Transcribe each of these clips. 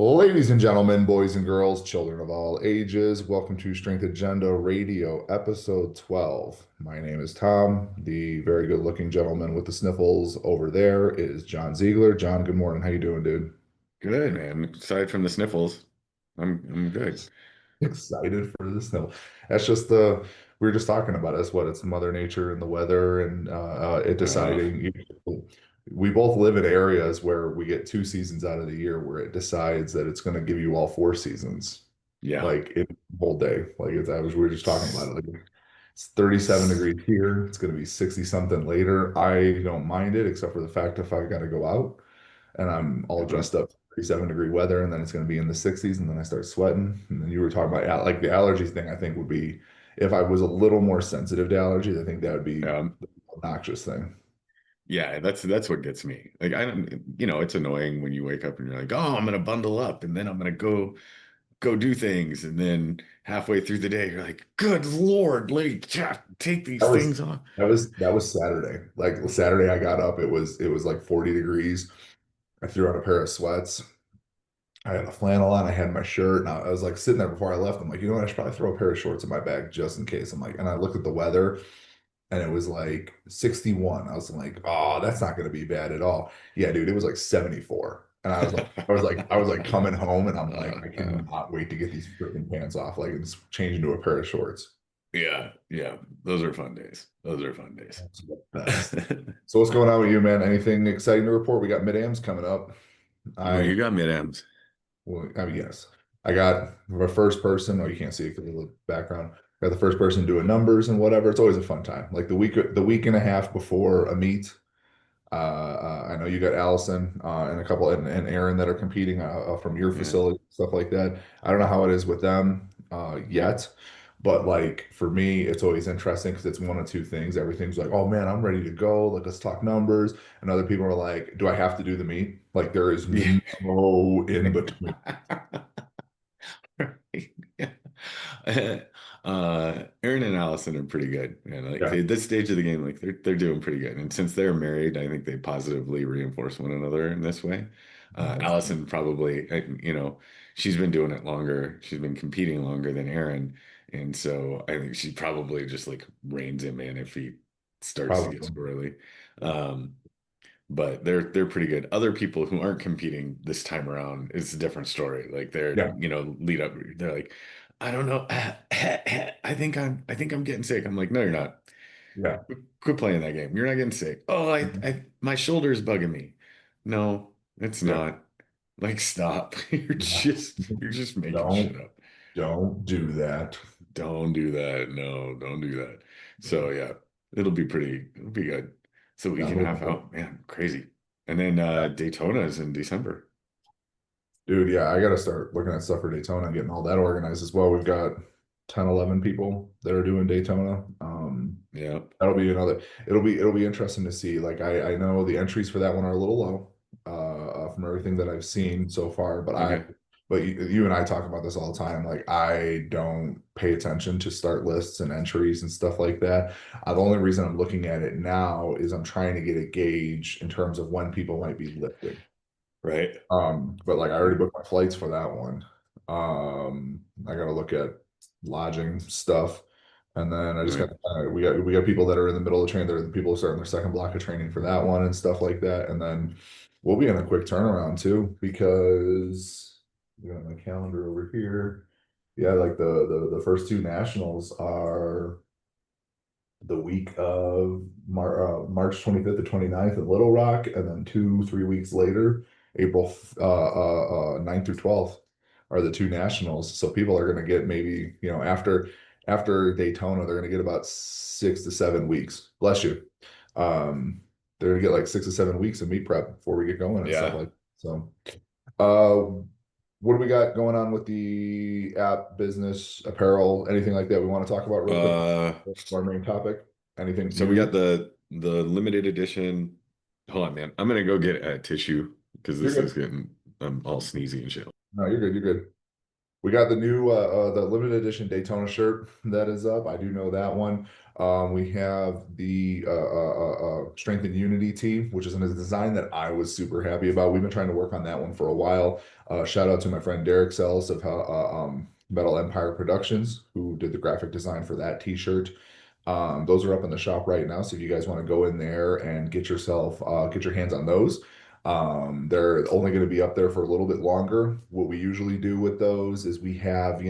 Ladies and gentlemen, boys and girls, children of all ages, welcome to Strength Agenda Radio, episode 12. My name is Tom. The very good-looking gentleman with the sniffles over there is John Ziegler. John, good morning. How you doing, dude? Good, man. Aside from the sniffles, I'm good. Excited for the snow. That's just the we were just talking about it. It's what it's Mother Nature and the weather and it Uh, deciding. We both live in areas where we get 2 seasons out of the year where it decides that it's going to give you all 4 seasons, yeah. like in the whole day. Like it's, I was we were just talking about S- it. Like it's 37 s- degrees here. It's going to be 60 something later. I don't mind it except for the fact if I got to go out and I'm all uh-huh. dressed up, 37-degree weather, and then it's going to be in the 60s, and then I start sweating. And then you were talking about like the allergies thing, I think would be if I was a little more sensitive to allergies, I think that would be Um, the obnoxious thing. yeah, that's what gets me. Like I don't, it's annoying when you wake up and you're like, oh, I'm gonna bundle up and then I'm gonna go do things, and then halfway through the day you're like, good Lord, let me take these That was things off. that was Saturday. Like Saturday, I got up. It was like 40 degrees. I threw on a pair of sweats. I had a flannel on. I had my shirt, and I was like sitting there before I left. I'm like, you know what? I should probably throw a pair of shorts in my bag just in case. I'm like, and I looked at the weather, and it was like 61. I was like, oh, that's not going to be bad at all. Yeah, dude, it was like 74. And I was like coming home and I'm like, I Uh, cannot wait to get these freaking pants off. Like it's change into a pair of shorts. yeah, yeah. Those are fun days. Those are fun days. That's the best. So what's going on with you, man? Anything exciting to report? We got mid-ams coming up. Well, I you got mid-M's. Well, I mean, yes. I got the first person. Oh, you can't see it because of the background. Got the first person doing numbers and whatever. It's always a fun time. Like the week and a half before a meet. I know you got Allison and a couple and Aaron that are competing from your Yeah. facility, stuff like that. I don't know how it is with them yet, but like for me, it's always interesting because it's one of two things. Everything's like, oh man, I'm ready to go. Like let's talk numbers. And other people are like, do I have to do the meet? Like there is Yeah. no in between. Right. Yeah. Aaron and Allison are pretty good, man. Like Yeah. at this stage of the game, like they're doing pretty good. And since they're married, I think they positively reinforce one another in this way. Allison probably, she's been doing it longer. She's been competing longer than Aaron, and so I think she probably just like reins him in if he starts to get Probably. squirrely. Um, but they're pretty good. Other people who aren't competing this time around, it's a different story. Like they're, Yeah. lead up, they're like, I don't know, I think I'm getting sick. I'm like, no, you're not. Yeah. Quit playing that game. You're not getting sick. Oh, my shoulder's bugging me. No, it's Yeah. not. Like, stop. You're Yeah. just making shit Don't up. don't do that. Don't do that. No, don't do that. So yeah, it'll be good. It's a Yeah, week I'm and a looking half for out, man, crazy. And then Daytona is in December. Dude, yeah, I gotta start looking at stuff for Daytona and getting all that organized as well. We've got 10, 11 people that are doing Daytona. Yeah. That'll be another, it'll be interesting to see. Like I know the entries for that one are a little low, from everything that I've seen so far, Okay. but you and I talk about this all the time. Like I don't pay attention to start lists and entries and stuff like that. The only reason I'm looking at it now is I'm trying to get a gauge in terms of when people might be lifting. Right. But like I already booked my flights for that one. I gotta look at lodging stuff. And then I just got Right. we got people that are in the middle of the training. They're the people starting their second block of training for that one and stuff like that. And then we'll be in a quick turnaround too, because we got my calendar over here. Yeah, like the first two nationals are the week of March 25th to 29th in Little Rock, and then 3 weeks later, April 9th through 12th are the two nationals. So people are going to get maybe, after Daytona, they're going to get about 6 to 7 weeks. Bless you. Um, they're going to get like 6 to 7 weeks of meet prep before we get going and stuff Yeah. like that. So. Uh, what do we got going on with the app business, apparel, anything like that we want to talk about real quick? Uh, Our main topic. Anything so we new? got the limited edition. Hold on, man. I'm gonna go get a tissue because You're this is good. getting I'm all sneezy and shit. No, you're good. You're good. We got the limited edition Daytona shirt that is up. I do know that one. We have the Strength and Unity tee, which is a design that I was super happy about. We've been trying to work on that one for a while. Shout out to my friend Derek Sells of Metal Empire Productions, who did the graphic design for that t-shirt. Those are up in the shop right now. So if you guys want to go in there and get your hands on those. They're only going to be up there for a little bit longer. What we usually do with those is we have,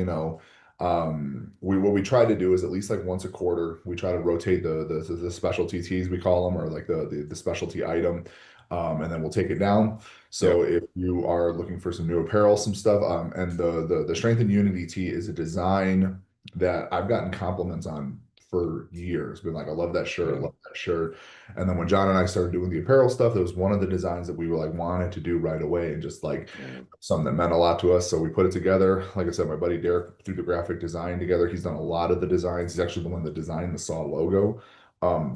what we try to do is at least like once a quarter, we try to rotate the specialty tees we call them, or like the specialty item, and then we'll take it down. So Yep. if you are looking for some new apparel, some stuff, and the Strength and Unity tee is a design that I've gotten compliments on for years. Been like, I love that shirt, Yeah. love that shirt. And then when John and I started doing the apparel stuff, that was one of the designs that we were like wanted to do right away and just like Yeah. something that meant a lot to us. So we put it together. Like I said, my buddy Derek threw the graphic design together. He's done a lot of the designs. He's actually the one that designed the Saw logo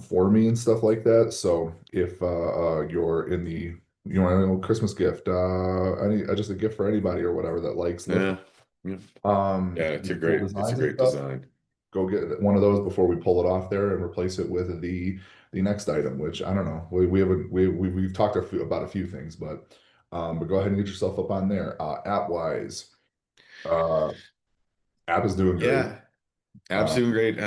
for me and stuff like that. So if you're in the you want a little Christmas gift, just a gift for anybody or whatever that likes lift Yeah. Yeah. Yeah. cool It's a designs and great stuff, design. go get one of those before we pull it off there and replace it with the next item, which I don't know. We haven't we've talked about a few things, but go ahead and get yourself up on there. App wise, uh app is doing great. Yeah. App's Uh doing great.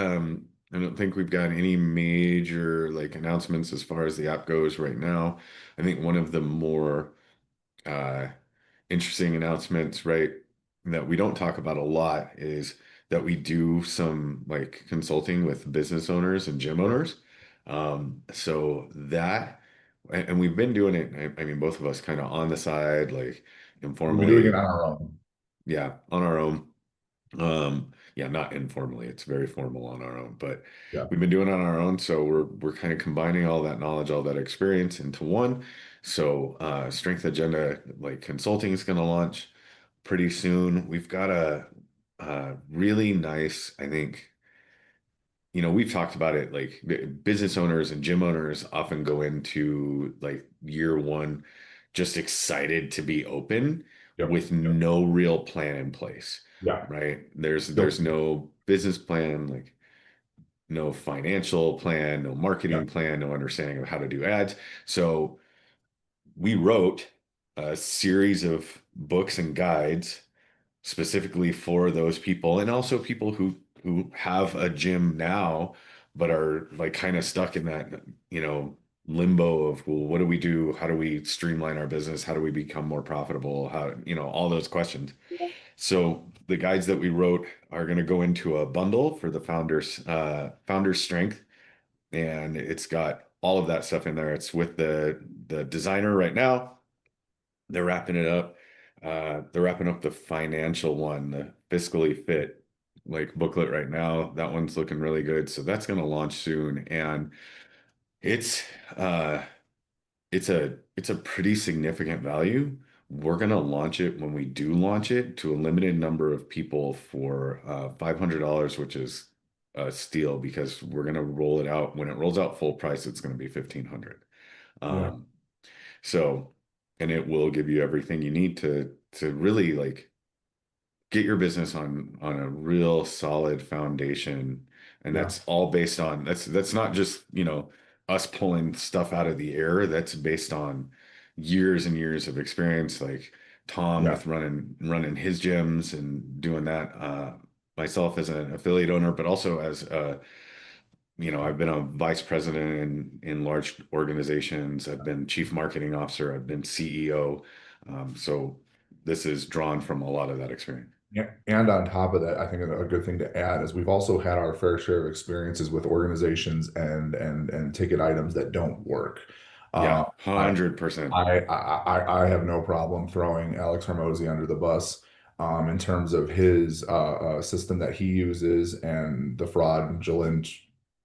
I don't think we've got any major like announcements as far as the app goes right now. I think one of the more uh, interesting announcements, right, that we don't talk about a lot is that we do some like consulting with business owners and gym owners. So that, and we've been doing it, I mean, both of us kind of on the side, like we've been doing it informally, on our own. yeah, on our own. Yeah, not informally. It's very formal on our own, but Yeah, we've been doing it on our own. So we're kind of combining all that knowledge, all that experience into one. So Strength Agenda like consulting is going to launch pretty soon. We've got a really nice, I think, we've talked about it, like business owners and gym owners often go into like year one just excited to be open yep, with yep, no real plan in place, yeah, right? There's yep, no business plan, like no financial plan, no yeah, marketing plan, no understanding of how to do ads. So we wrote a series of books and guides specifically for those people and also people who have a gym now but are like kind of stuck in that you know limbo of, well, what do we do, how do we streamline our business, how do we become more profitable, how, all those questions. So the guides that we wrote are going to go into a bundle for the founders strength, and it's got all of that stuff in there. It's with the designer right now. They're wrapping it up. They're wrapping up the financial one, the fiscally fit like booklet right now. That one's looking really good. So that's going to launch soon. And it's uh it's a pretty significant value. We're going to launch it when we do launch it to a limited number of people for $500, which is a steal because we're going to roll it out. When it rolls out full price, it's going to be 1500. yeah, Um, so, and it will give you everything you need to really like get your business on a real solid foundation. And yeah, that's all based on that's not just, us pulling stuff out of the air. That's based on years and years of experience, like Tom yeah. with running his gyms and doing that. Myself as an affiliate owner, but also as I've been a vice president in large organizations. I've been chief marketing officer. I've been CEO. So this is drawn from a lot of that experience. Yeah, and on top of that, I think a good thing to add is we've also had our fair share of experiences with organizations and ticket items that don't work. Yeah, I 100%. I have no problem throwing Alex Hormozy under the bus in terms of his system that he uses and the fraudulent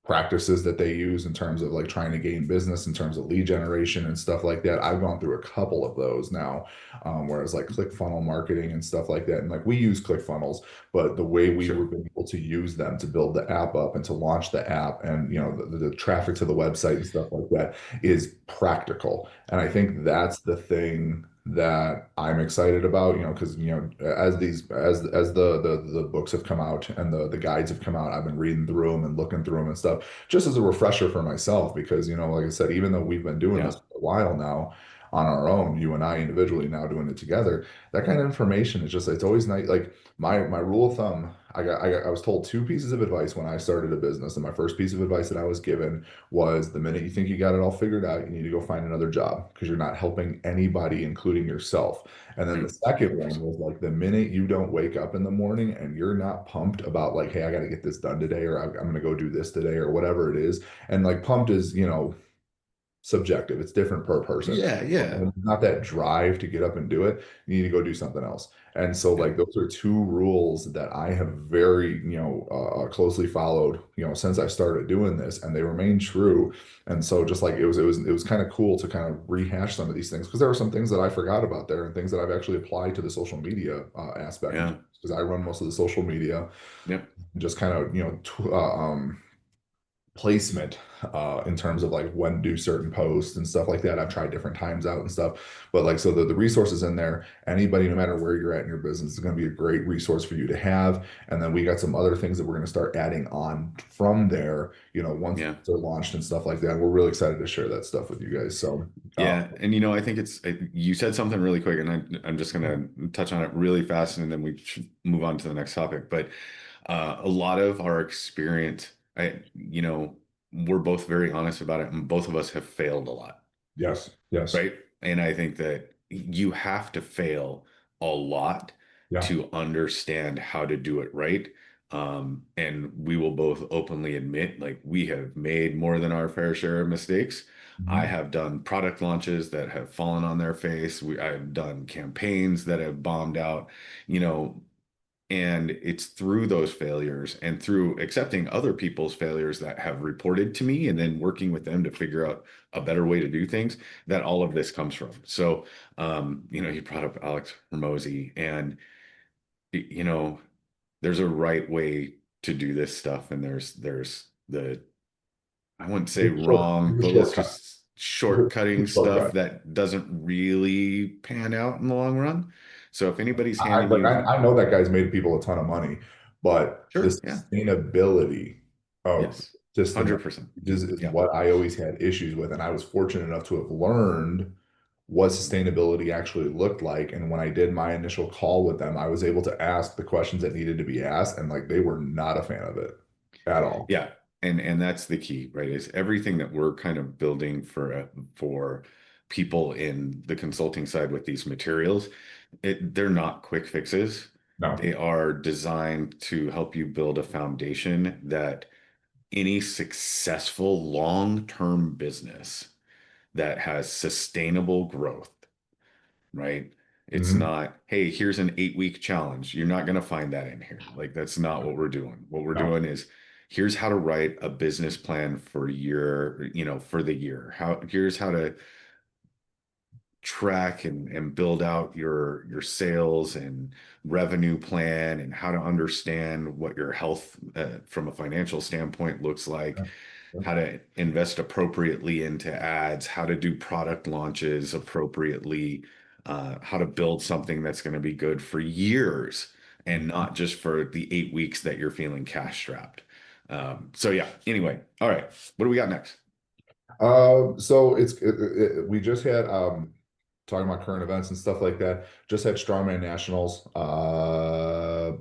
practices that they use in terms of like trying to gain business in terms of lead generation and stuff like that. I've gone through a couple of those now, whereas like ClickFunnel marketing and stuff like that. And like we use ClickFunnels, but the way we were Sure. able to use them to build the app up and to launch the app and the traffic to the website and stuff like that is practical. And I think that's the thing. that I'm excited about, because as the books have come out and the guides have come out, I've been reading through them and looking through them and stuff, just as a refresher for myself, because like I said, even though we've been doing this Yeah. for a while now on our own, you and I individually now doing it together, that kind of information is just it's always nice. Like my rule of thumb, I was told two pieces of advice when I started a business, and my first piece of advice that I was given was the minute you think you got it all figured out, you need to go find another job because you're not helping anybody, including yourself. And then the Yep. second one 100%. was like the minute you don't wake up in the morning and you're not pumped about like, hey, I got to get this done today, or I'm going to go do this today, or whatever it is. And like pumped is, subjective. It's different per person. Yeah. Yeah. When not that drive to get up and do it, you need to go do something else. And so, Yeah. like, those are two rules that I have very, closely followed, since I started doing this, and they remain true. And so, just like it was kind of cool to kind of rehash some of these things because there are some things that I forgot about there and things that I've actually applied to the social media aspect Yeah. because I run most of the social media, Yep. just kind of, placement in terms of like when do certain posts and stuff like that. I've tried different times out and stuff, but like so the resources in there, anybody, no matter where you're at in your business, is going to be a great resource for you to have. And then we got some other things that we're going to start adding on from there, once Yeah. they're launched and stuff like that. We're really excited to share that stuff with you guys. So Yeah, and I think you said something really quick, and I'm just gonna touch on it really fast, and then we should move on to the next topic. But a lot of our experience, we're both very honest about it, and both of us have failed a lot, yes, yes, right? And I think that you have to fail a lot yeah. to understand how to do it right. And we will both openly admit, like, we have made more than our fair share of mistakes. I Mhm. have done product launches that have fallen on their face. I've done campaigns that have bombed out, you know, and it's through those failures and through accepting other people's failures that have reported to me and then working with them to figure out a better way to do things that all of this comes from. So, you brought up Alex Hormozy, and, you know, there's a right way to do this stuff. And there's I wouldn't say wrong, It's a but let's shortcut. just It's shortcutting a stuff shortcut. that doesn't really pan out in the long run. So if anybody's I handing like you, I know that guy's made people a ton of money, but the sure, yeah, sustainability of yes, the system 100%. is Yeah. what I always had issues with. And I was fortunate enough to have learned what sustainability actually looked like. And when I did my initial call with them, I was able to ask the questions that needed to be asked, and like they were not a fan of it at all. Yeah, and that's the key, right? Is everything that we're kind of building for people in the consulting side with these materials, they're not quick fixes. No. They are designed to help you build a foundation that any successful long-term business that has sustainable growth, right? It's Hmm. not, hey, here's an 8-week challenge. You're not going to find that in here. Like, that's not what we're doing. What we're No. doing is here's how to write a business plan for for the year. Here's how to track and build out your sales and revenue plan and how to understand what your health from a financial standpoint looks like, how to invest appropriately into ads, how to do product launches appropriately, how to build something that's going to be good for years and not just for the 8 weeks that you're feeling cash strapped. So yeah, anyway, all right, what do we got next? So we just had talking about current events and stuff like that. Just had Strongman Nationals, or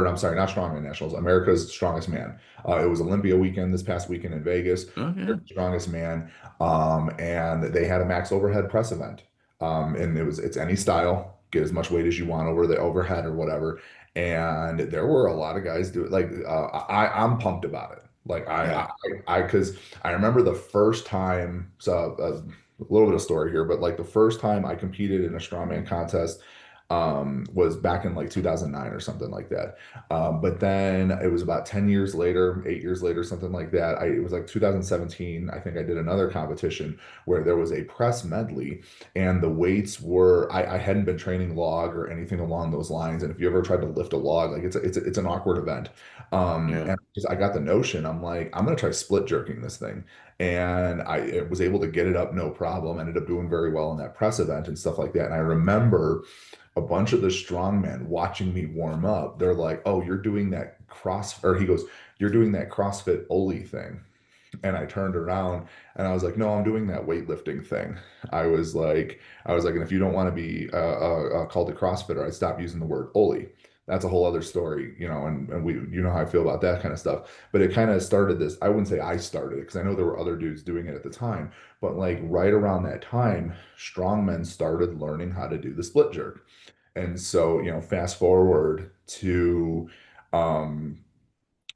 I'm sorry, not Strongman Nationals, America's Strongest Man. It was Olympia weekend this past weekend in Vegas. Oh yeah, America's Strongest Man, and they had a max overhead press event. And it's any style, get as much weight as you want over the overhead or whatever. And there were a lot of guys do it. Like I'm pumped about it. Like yeah, because I remember the first time. So a little bit of story here, but like the first time I competed in a strongman contest was back in like 2009 or something like that. But then it was about 10 years later, 8 years later, something like that. It was like 2017. I think I did another competition where there was a press medley and the weights were, I hadn't been training log or anything along those lines. And if you ever tried to lift a log, like it's an awkward event. yeah, And just, I got the notion, I'm like, I'm going to try split jerking this thing. and I was able to get it up no problem. Ended up doing very well in that press event and stuff like that. And I remember a bunch of the strongmen watching me warm up. They're like, "Oh, you're doing that cross," or he goes, "You're doing that CrossFit Oli thing." And I turned around and I was like, no, I'm doing that weightlifting thing. I was like, and if you don't want to be called a CrossFitter, I'd stop using the word Oli. That's a whole other story, and we, how I feel about that kind of stuff. But it kind of started this. I wouldn't say I started it because I know there were other dudes doing it at the time, but like right around that time, strongmen started learning how to do the split jerk. And so, fast forward to um,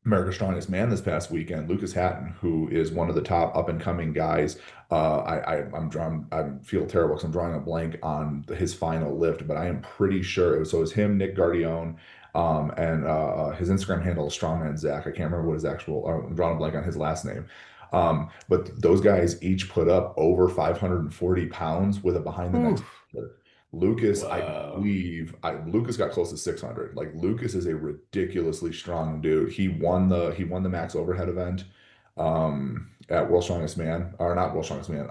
America's Strongest Man this past weekend, Lucas Hatton, who is one of the top up and coming guys. I'm drawing. I feel terrible because I'm drawing a blank on his final lift, but I am pretty sure it was him, Nick Gardione, and his Instagram handle is Strongman Zach. I can't remember what his actual. I'm drawing a blank on his last name. But those guys each put up over 540 pounds with a behind the neck. Oof. Lucas, I Wow. believe, Lucas got close to 600. Like Lucas is a ridiculously strong dude. He won the max overhead event at World Strongest Man, or not World Strongest Man,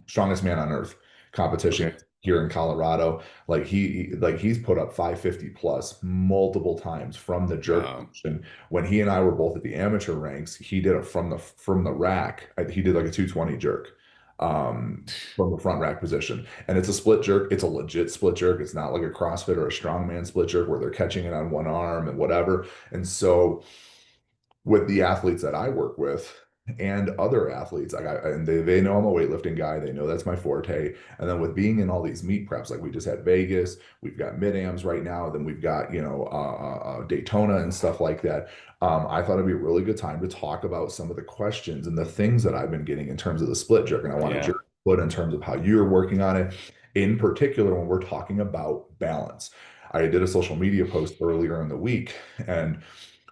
Strongest Man on Earth competition Okay. here in Colorado. Like he's put up 550 plus multiple times from the jerk Wow. position. When he and I were both at the amateur ranks, he did it from the rack. He did like a 220 jerk from the front rack position. And it's a split jerk. It's a legit split jerk. It's not like a CrossFit or a strongman split jerk where they're catching it on one arm and whatever. And so with the athletes that I work with and other athletes, and they know I'm a weightlifting guy. They know that's my forte. And then with being in all these meet preps, like we just had Vegas, we've got mid-ams right now, then we've got, Daytona and stuff like that. I thought it'd be a really good time to talk about some of the questions and the things that I've been getting in terms of the split jerk. And I wanted Yeah. your input in terms of how you're working on it, in particular when we're talking about balance. I did a social media post earlier in the week, and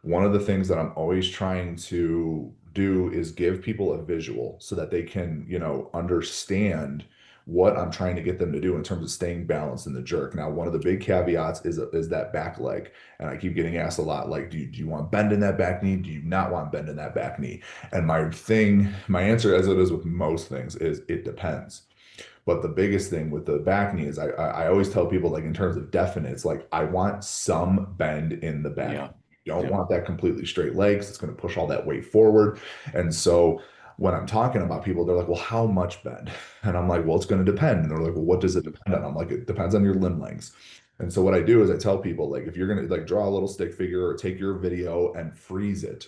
one of the things that I'm always trying to do is give people a visual so that they can, understand what I'm trying to get them to do in terms of staying balanced in the jerk. Now, one of the big caveats is that back leg. And I keep getting asked a lot, like, do you want bend in that back knee? Do you not want bend in that back knee? And my answer, as it is with most things, is it depends. But the biggest thing with the back knee is I always tell people, like, in terms of definite, it's like I want some bend in the back. Yeah. You don't Yeah. want that completely straight legs. It's going to push all that weight forward. And so when I'm talking about people, they're like, well, how much bend? And I'm like, well, it's going to depend. And they're like, well, what does it Mhm. depend on? I'm like, it depends on your limb lengths. And so what I do is I tell people, like, if you're going to like draw a little stick figure or take your video and freeze it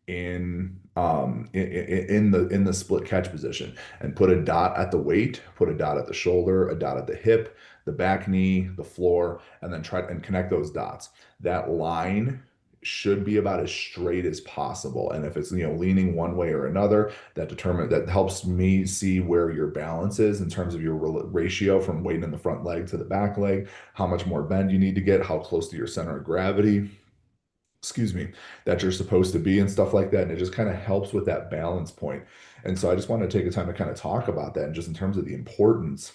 in the split catch position and put a dot at the weight, put a dot at the shoulder, a dot at the hip, the back knee, the floor, and then try and connect those dots. That line should be about as straight as possible. And if it's leaning one way or another, that helps me see where your balance is in terms of your ratio from weight in the front leg to the back leg, how much more bend you need to get, how close to your center of gravity, excuse me, that you're supposed to be and stuff like that. And it just kind of helps with that balance point. And so I just want to take a time to kind of talk about that and just in terms of the importance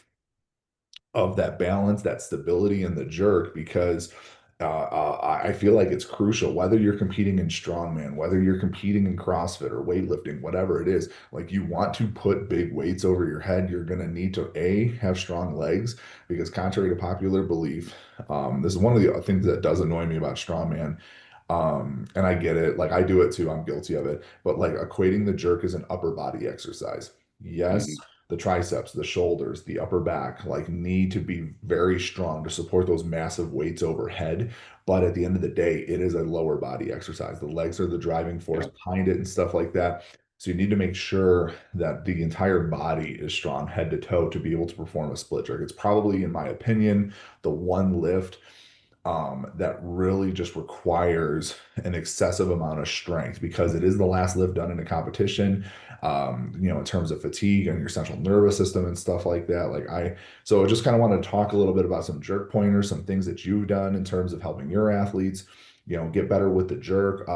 of that balance, that stability in the jerk, because I feel like it's crucial whether you're competing in strongman, whether you're competing in CrossFit or weightlifting, whatever it is. Like you want to put big weights over your head, you're going to need to have strong legs because contrary to popular belief, this is one of the things that does annoy me about strongman. And I get it, like I do it too, I'm guilty of it, but like equating the jerk as an upper body exercise. Yes, Mhm. the triceps, the shoulders, the upper back, like need to be very strong to support those massive weights overhead. But at the end of the day, it is a lower body exercise. The legs are the driving force Yeah. behind it and stuff like that. So you need to make sure that the entire body is strong head to toe to be able to perform a split jerk. It's probably, in my opinion, the one lift that really just requires an excessive amount of strength because it is the last lift done in a competition, in terms of fatigue and your central nervous system and stuff like that. So I just kind of want to talk a little bit about some jerk pointers, some things that you've done in terms of helping your athletes, get better with the jerk.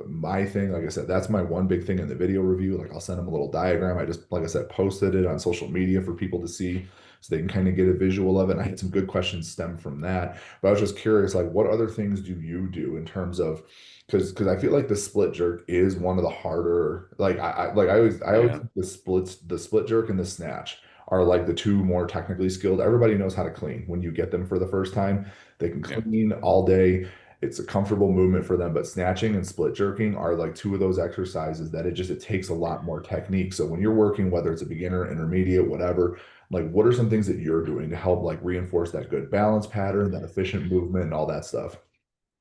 My thing, like I said, that's my one big thing in the video review. Like I'll send them a little diagram. I just, like I said, posted it on social media for people to see. so they can kind of get a visual of it. And I had some good questions stem from that. But I was just curious, like, what other things do you do in terms of, because I feel like the split jerk is one of the harder, like I always Yeah. think the split jerk and the snatch are like the two more technically skilled. Everybody knows how to clean when you get them for the first time. They can Yeah. clean all day. It's a comfortable movement for them, but snatching and split jerking are like two of those exercises that it takes a lot more technique. So when you're working, whether it's a beginner, intermediate, whatever, like what are some things that you're doing to help like reinforce that good balance pattern, that efficient movement, and all that stuff?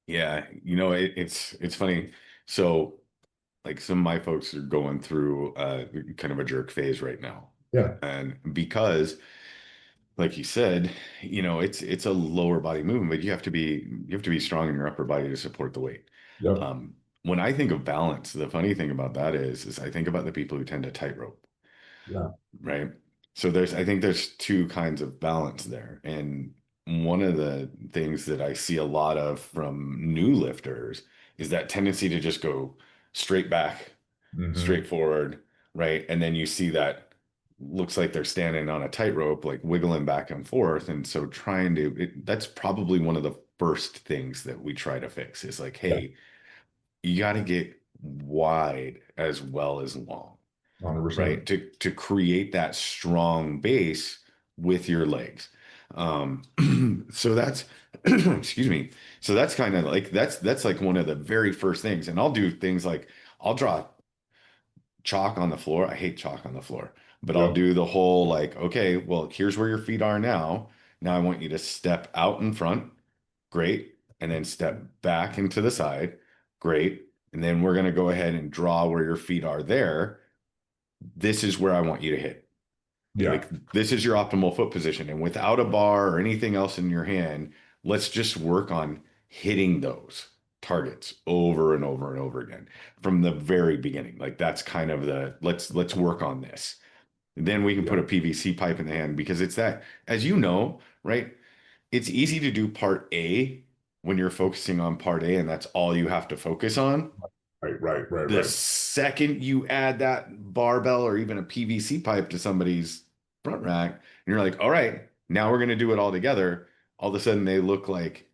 Yeah. It's funny. So like some of my folks are going through kind of a jerk phase right now. Yeah. And because like you said, it's a lower body movement, but you have to be strong in your upper body to support the weight. Yep. When I think of balance, the funny thing about that is I think about the people who tend to tightrope, Yeah. right? So I think there's two kinds of balance there. And one of the things that I see a lot of from new lifters is that tendency to just go straight back, Hmm. straight forward, right? And then you see that looks like they're standing on a tightrope, like wiggling back and forth. And so that's probably one of the first things that we try to fix is like, Yeah. hey, you got to get wide as well as long, 100%. right? To create that strong base with your legs. So that's excuse me. So that's kind of like that's like one of the very first things. And I'll do things like I'll draw chalk on the floor. I hate chalk on the floor, but I'll Yep. do the whole like, okay, well, here's where your feet are now. Now I want you to step out in front. Great. And then step back into the side. Great. And then we're going to go ahead and draw where your feet are there. This is where I want you to hit. Yeah. Like this is your optimal foot position. And without a bar or anything else in your hand, let's just work on hitting those targets over and over and over again from the very beginning. Like that's kind of the let's work on this. Then we can put Yeah. a PVC pipe in the hand because it's that, as you know, right? It's easy to do part A when you're focusing on part A and that's all you have to focus on. Right. Right. Right. The Right. second you add that barbell or even a PVC pipe to somebody's front rack, and you're like, all right, now we're going to do it all together. All of a sudden, they look like,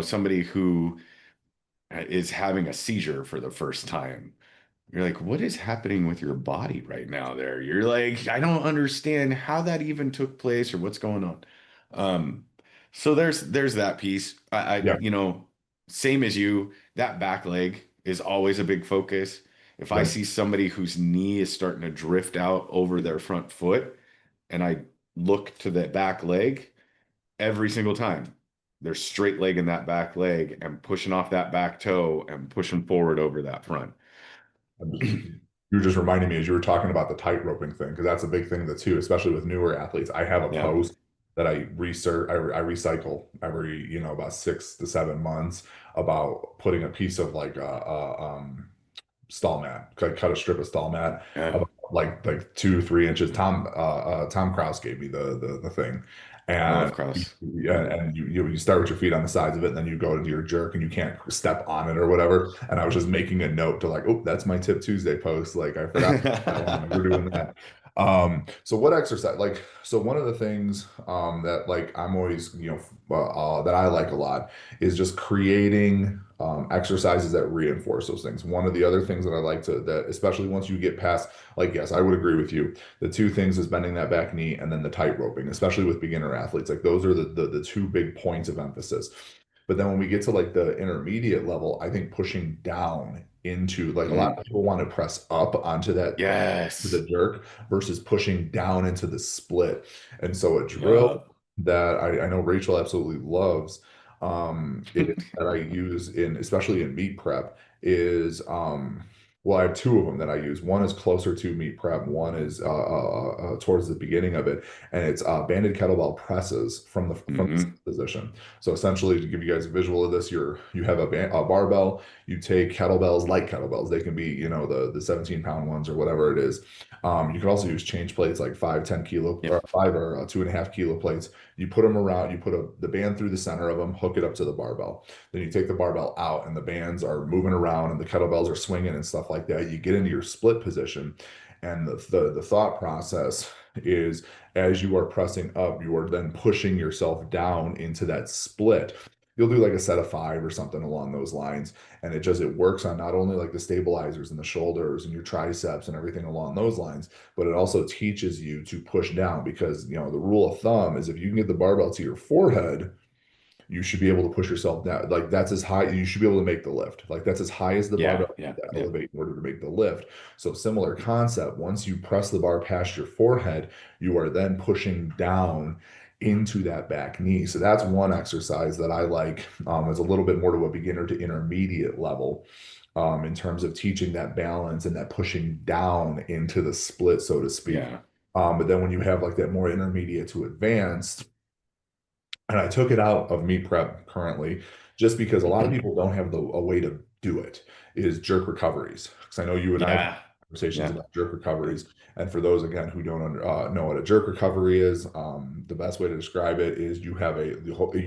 somebody who is having a seizure for the first time. You're like, what is happening with your body right now there? You're like, I don't understand how that even took place or what's going on. Um, so there's that piece. Yeah. Same as you, that back leg is always a big focus. If I Yep. see somebody whose knee is starting to drift out over their front foot and I look to the back leg every single time, they're straight legging that back leg and pushing off that back toe and pushing forward over that front. I'm just, you were just reminding me as you were talking about the tight roping thing, because that's a big thing that too, especially with newer athletes. I have a Yeah. post that I research, I recycle every, about 6 to 7 months about putting a piece of like stall mat, cut a strip of stall mat Yeah. about like 2 3 inches. Tom Kraus gave me the thing, I and love cross. yeah, and you start with your feet on the sides of it, and then you go into your jerk, and you can't step on it or whatever. And I was just making a note to like, oh, that's my Tip Tuesday post. Like I forgot that one. Like, we're doing that. So what exercise? Like, so one of the things that like I'm always that I like a lot is just creating exercises that reinforce those things. One of the other things that I like to that especially once you get past, like, yes, I would agree with you. The two things is bending that back knee and then the tight roping, especially with beginner athletes. Like those are the two big points of emphasis. But then when we get to like the intermediate level, I think pushing down into like a lot Mm. of people want to press up onto that to Yes. the jerk versus pushing down into the split. And so a drill Yeah. that I know Rachel absolutely loves that I use in especially in meat prep is well, I have two of them that I use. One is closer to meat prep. One is towards the beginning of it, and it's banded kettlebell presses from the Hmm. position. So essentially, to give you guys a visual of this, you have a barbell. You take kettlebells, light kettlebells. They can be the 17-pound ones or whatever it is. You can also use change plates like 5 10 kilo or Yep. 5 or 2.5 kilo plates. You put them around. You put the band through the center of them, hook it up to the barbell. Then you take the barbell out and the bands are moving around and the kettlebells are swinging and stuff like that. You get into your split position, and the thought process. is as you are pressing up, you are then pushing yourself down into that split. You'll do like a set of five or something along those lines. And it works on not only like the stabilizers and the shoulders and your triceps and everything along those lines, but it also teaches you to push down because, the rule of thumb is if you can get the barbell to your forehead, you should be able to push yourself down. Like that's as high, you should be able to make the lift. Like that's as high as the Yeah, barbell yeah, to yeah, elevate in order to make the lift. So similar concept. Once you press the bar past your forehead, you are then pushing down into that back knee. So that's one exercise that I like. It's a little bit more to a beginner to intermediate level. In terms of teaching that balance and that pushing down into the split, so to speak. yeah. But then when you have like that more intermediate to advanced, and I took it out of meat prep currently just because a lot of people don't have a way to do it is jerk recoveries. Because I know you and I have had Yeah, conversations yeah, about jerk recoveries. And for those, again, who don't know what a jerk recovery is, the best way to describe it is you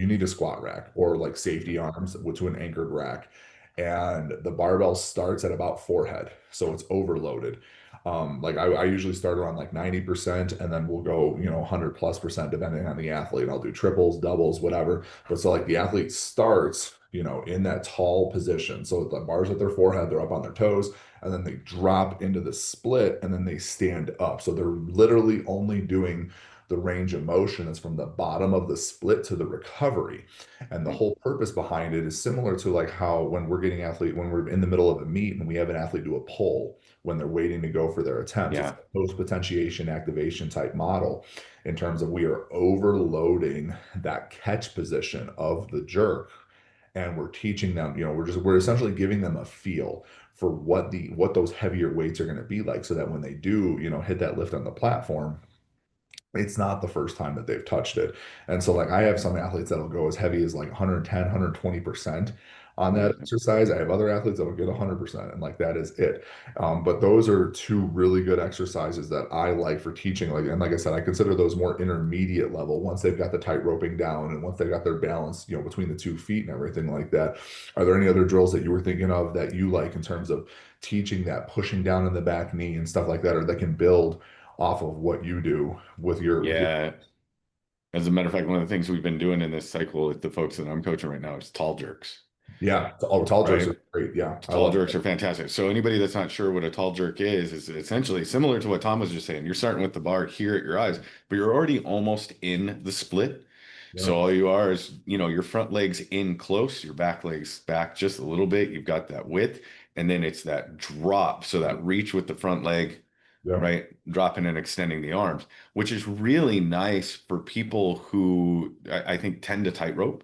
need a squat rack or like safety arms to an anchored rack. And the barbell starts at about forehead. So it's overloaded. Like I usually start around like 90% and then we'll go, 100+% depending on the athlete. I'll do triples, doubles, whatever. But so like the athlete starts, in that tall position. So the bars at their forehead, they're up on their toes, and then they drop into the split and then they stand up. So they're literally only doing the range of motion is from the bottom of the split to the recovery. And the whole purpose behind it is similar to like how when we're in the middle of a meet and we have an athlete do a pull when they're waiting to go for their attempts. It's yeah, a post potentiation activation type model in terms of we are overloading that catch position of the jerk and we're teaching them, we're essentially giving them a feel for what those heavier weights are going to be like so that when they do, hit that lift on the platform, it's not the first time that they've touched it. And so like I have some athletes that'll go as heavy as like 110, 120% on that yeah, exercise. I have other athletes that'll get 100% and like that is it. But those are two really good exercises that I like for teaching. And like I said, I consider those more intermediate level once they've got the tight roping down and once they've got their balance, between the 2 feet and everything like that. Are there any other drills that you were thinking of that you like in terms of teaching that pushing down in the back knee and stuff like that, or that can build off of what you do with your yeah. As a matter of fact, one of the things we've been doing in this cycle with the folks that I'm coaching right now is tall jerks, yeah, tall jerks right? are great. Yeah, I Tall love jerks that. are fantastic. So anybody that's not sure what a tall jerk is essentially similar to what Tom was just saying. You're starting with the bar here at your eyes, but you're already almost in the split. Yeah, So all you are is, your front legs in close, your back legs back just a little bit. You've got that width, and then it's that drop. So that reach with the front leg, yeah, right? Dropping and extending the arms, which is really nice for people who I think tend to tightrope,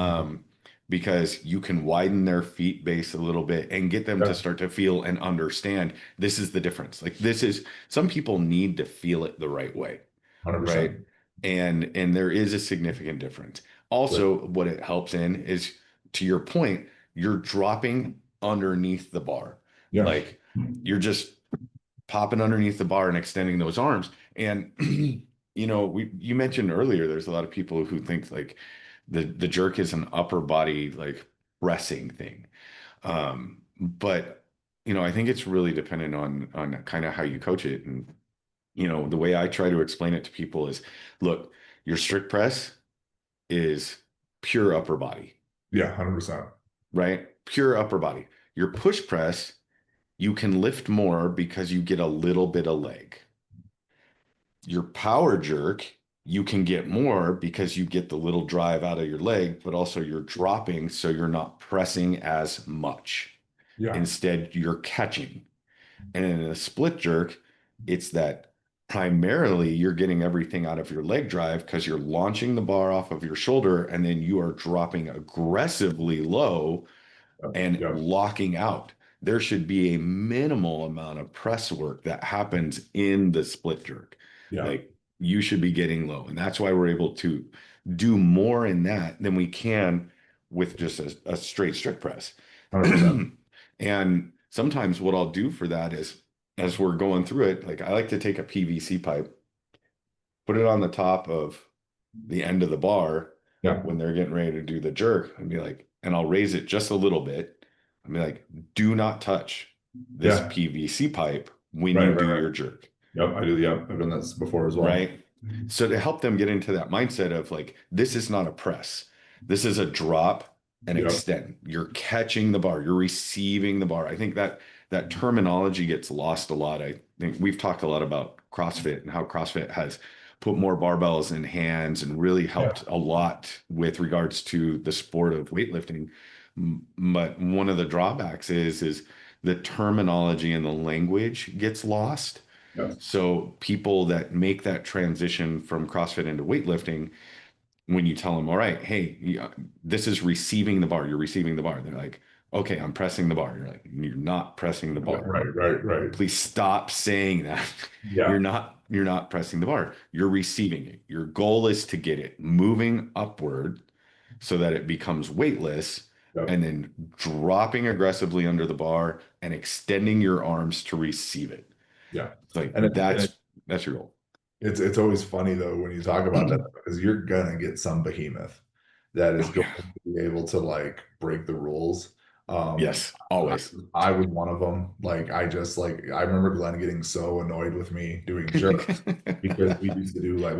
mhm, um, because you can widen their feet base a little bit and get them to yeah, start to feel and understand this is the difference. Like this is some people need to feel it the right way, right? 100%. And there is a significant difference. Yeah, Also, what it helps in is to your point, you're dropping underneath the bar. yeah, Like you're just popping underneath the bar and extending those arms. And you mentioned earlier there's a lot of people who think like the jerk is an upper body like pressing thing. But I think it's really dependent on kind of how you coach it. And the way I try to explain it to people is, look, your strict press is pure upper body, yeah, 100%. right? Pure upper body. Your push press, you can lift more because you get a little bit of leg. Your power jerk, you can get more because you get the little drive out of your leg, but also you're dropping, so you're not pressing as much. Yeah, Instead, you're catching. And in a split jerk, it's that primarily you're getting everything out of your leg drive because you're launching the bar off of your shoulder and then you are dropping aggressively low yeah, and yeah, locking out. There should be a minimal amount of press work that happens in the split jerk. yeah, Like you should be getting low. And that's why we're able to do more in that than we can with just a straight strict press. 100%. And sometimes what I'll do for that is as we're going through it, like I like to take a PVC pipe, put it on the top of the end of the bar Yeah, when they're getting ready to do the jerk and be like, and I'll raise it just a little bit. I'll be like, do not touch this yeah, PVC pipe when right, you right, do right. your jerk. Yep, I do. Yep, I've done this before as well. right? So to help them get into that mindset of like, this is not a press, this is a drop and Yep. extend. You're catching the bar, you're receiving the bar. I think that that terminology gets lost a lot. I think we've talked a lot about CrossFit and how CrossFit has put more barbells in hands and really Yeah. helped a lot with regards to the sport of weightlifting. But one of the drawbacks is the terminology and the language gets lost, Yep. so people that make that transition from CrossFit into weightlifting, when you tell them, all right, hey, this is receiving the bar, you're receiving the bar. They're like, okay, I'm pressing the bar. You're like, you're not pressing the Yeah, bar. right, right, right. Please stop saying that. Yeah. You're not pressing the bar. You're receiving it. Your goal is to get it moving upward so that it becomes weightless Yep. and then dropping aggressively under the bar and extending your arms to receive it. Yeah. It's like And that's your goal. it's always funny though when you talk about that because you're gonna get some behemoth that is Oh going yeah. to be able to like break the rules. Um, Yes, I, always. I was one of them. Like I just like I remember Glenn getting so annoyed with me doing jerks because we used to do like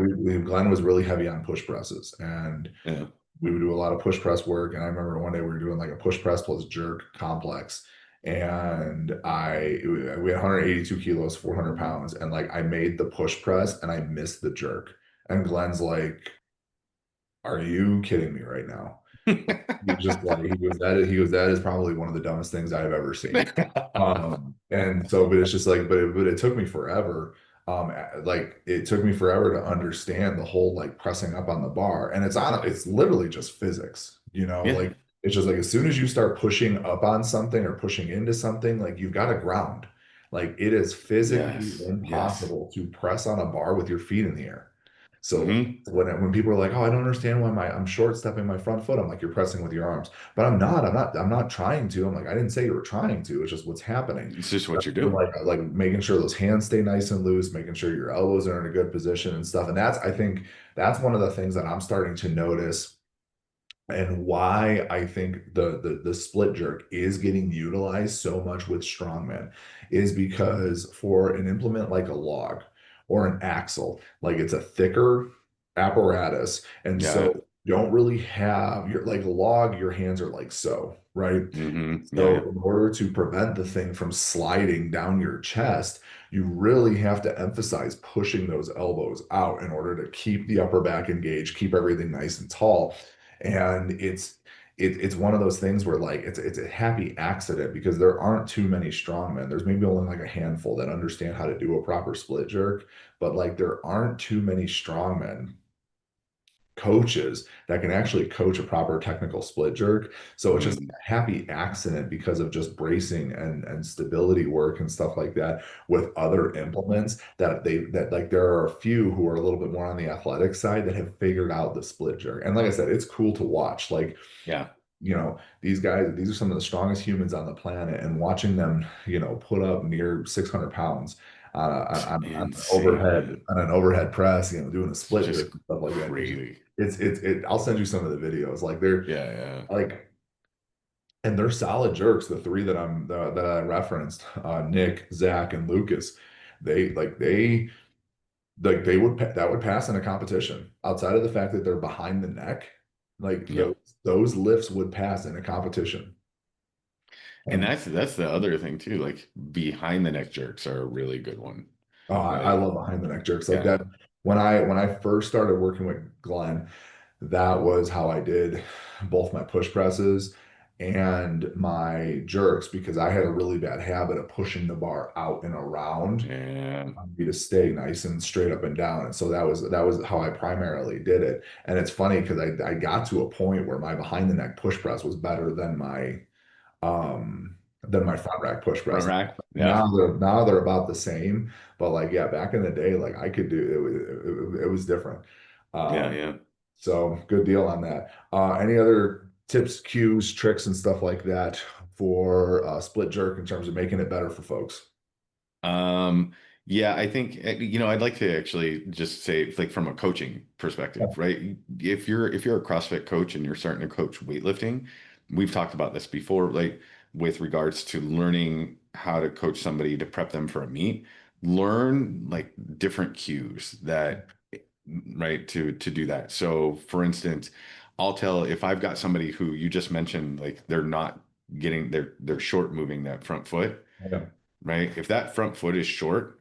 Glenn was really heavy on push presses and Yeah. we would do a lot of push press work. And I remember one day we were doing like a push press plus jerk complex. And we had 182 kilos, 400 pounds. And like I made the push press and I missed the jerk. And Glenn's like, are you kidding me right now? He was just like he goes, that is probably one of the dumbest things I've ever seen. And so, but it's just like, but it took me forever. Like it took me forever to understand the whole like pressing up on the bar. And it's literally just physics, Yeah. like it's just like as soon as you start pushing up on something or pushing into something, like you've got to ground. Like it is physically Yes. Yes. impossible to press on a bar with your feet in the air. So Hmm. when people are like, "Oh, I don't understand why I'm short stepping my front foot," I'm like, "You're pressing with your arms." But I'm not trying to. I'm like, I didn't say you were trying to. It's just what's happening. It's just what you're You're doing. like making sure those hands stay nice and loose, making sure your elbows are in a good position and stuff. And I think that's one of the things that I'm starting to notice and why I think the split jerk is getting utilized so much with strongmen is because for an implement like a log or an axle, like it's a thicker apparatus, and Yeah. so you don't really have your like a log, your hands are like so, right? Yeah. Yeah. So in order to prevent the thing from sliding down your chest, you really have to emphasize pushing those elbows out in order to keep the upper back engaged, keep everything nice and tall. And it's one of those things where like it's a happy accident because there aren't too many strongmen. There's maybe only like a handful that understand how to do a proper split jerk, but like there aren't too many strongmen coaches that can actually coach a proper technical split jerk. So it's just Mm. a happy accident because of just bracing and stability work and stuff like that with other implements that like there are a few who are a little bit more on the athletic side that have figured out the split jerk. And like I said, it's cool to watch. Like Yeah. these guys, these are some of the strongest humans on the planet, and watching them, put up near 600 pounds on an Insane, man. on an overhead press, doing a It's split just jerk and stuff like that. crazy. I'll send you some of the videos. Like they're Yeah. Yeah. like, and they're solid jerks. The three that I referenced, Nick, Zach, and Lucas, they that would pass in a competition outside of the fact that they're behind the neck. Like Yep. those lifts would pass in a competition. And And that's the other thing too. Like behind the neck jerks are a really good one. oh, I Like, love behind the neck jerks like yeah. that. When I first started working with Glenn, that was how I did both my push presses and my jerks because I had a really bad habit of pushing the bar out and around Yeah. me to stay nice and straight up and down. And so that was how I primarily did it. And it's funny because I got to a point where my behind the neck push press was better than my front rack push Front press. rack. Yeah. Now they're about the same, but like yeah, back in the day, like I could do it was different. Yeah. Um, Yeah. so good deal on that. Any other tips, cues, tricks, and stuff like that for split jerk in terms of making it better for folks? Um, yeah, I think I'd like to actually just say like from a coaching perspective, right? If you're a CrossFit coach and you're starting to coach weightlifting, we've talked about this before, like with regards to learning how to coach somebody to prep them for a meet. learn like different cues that right to do that. So for instance, I'll tell if I've got somebody who you just mentioned, like they're not getting they're short moving that front foot, Yeah. right? If that front foot is short,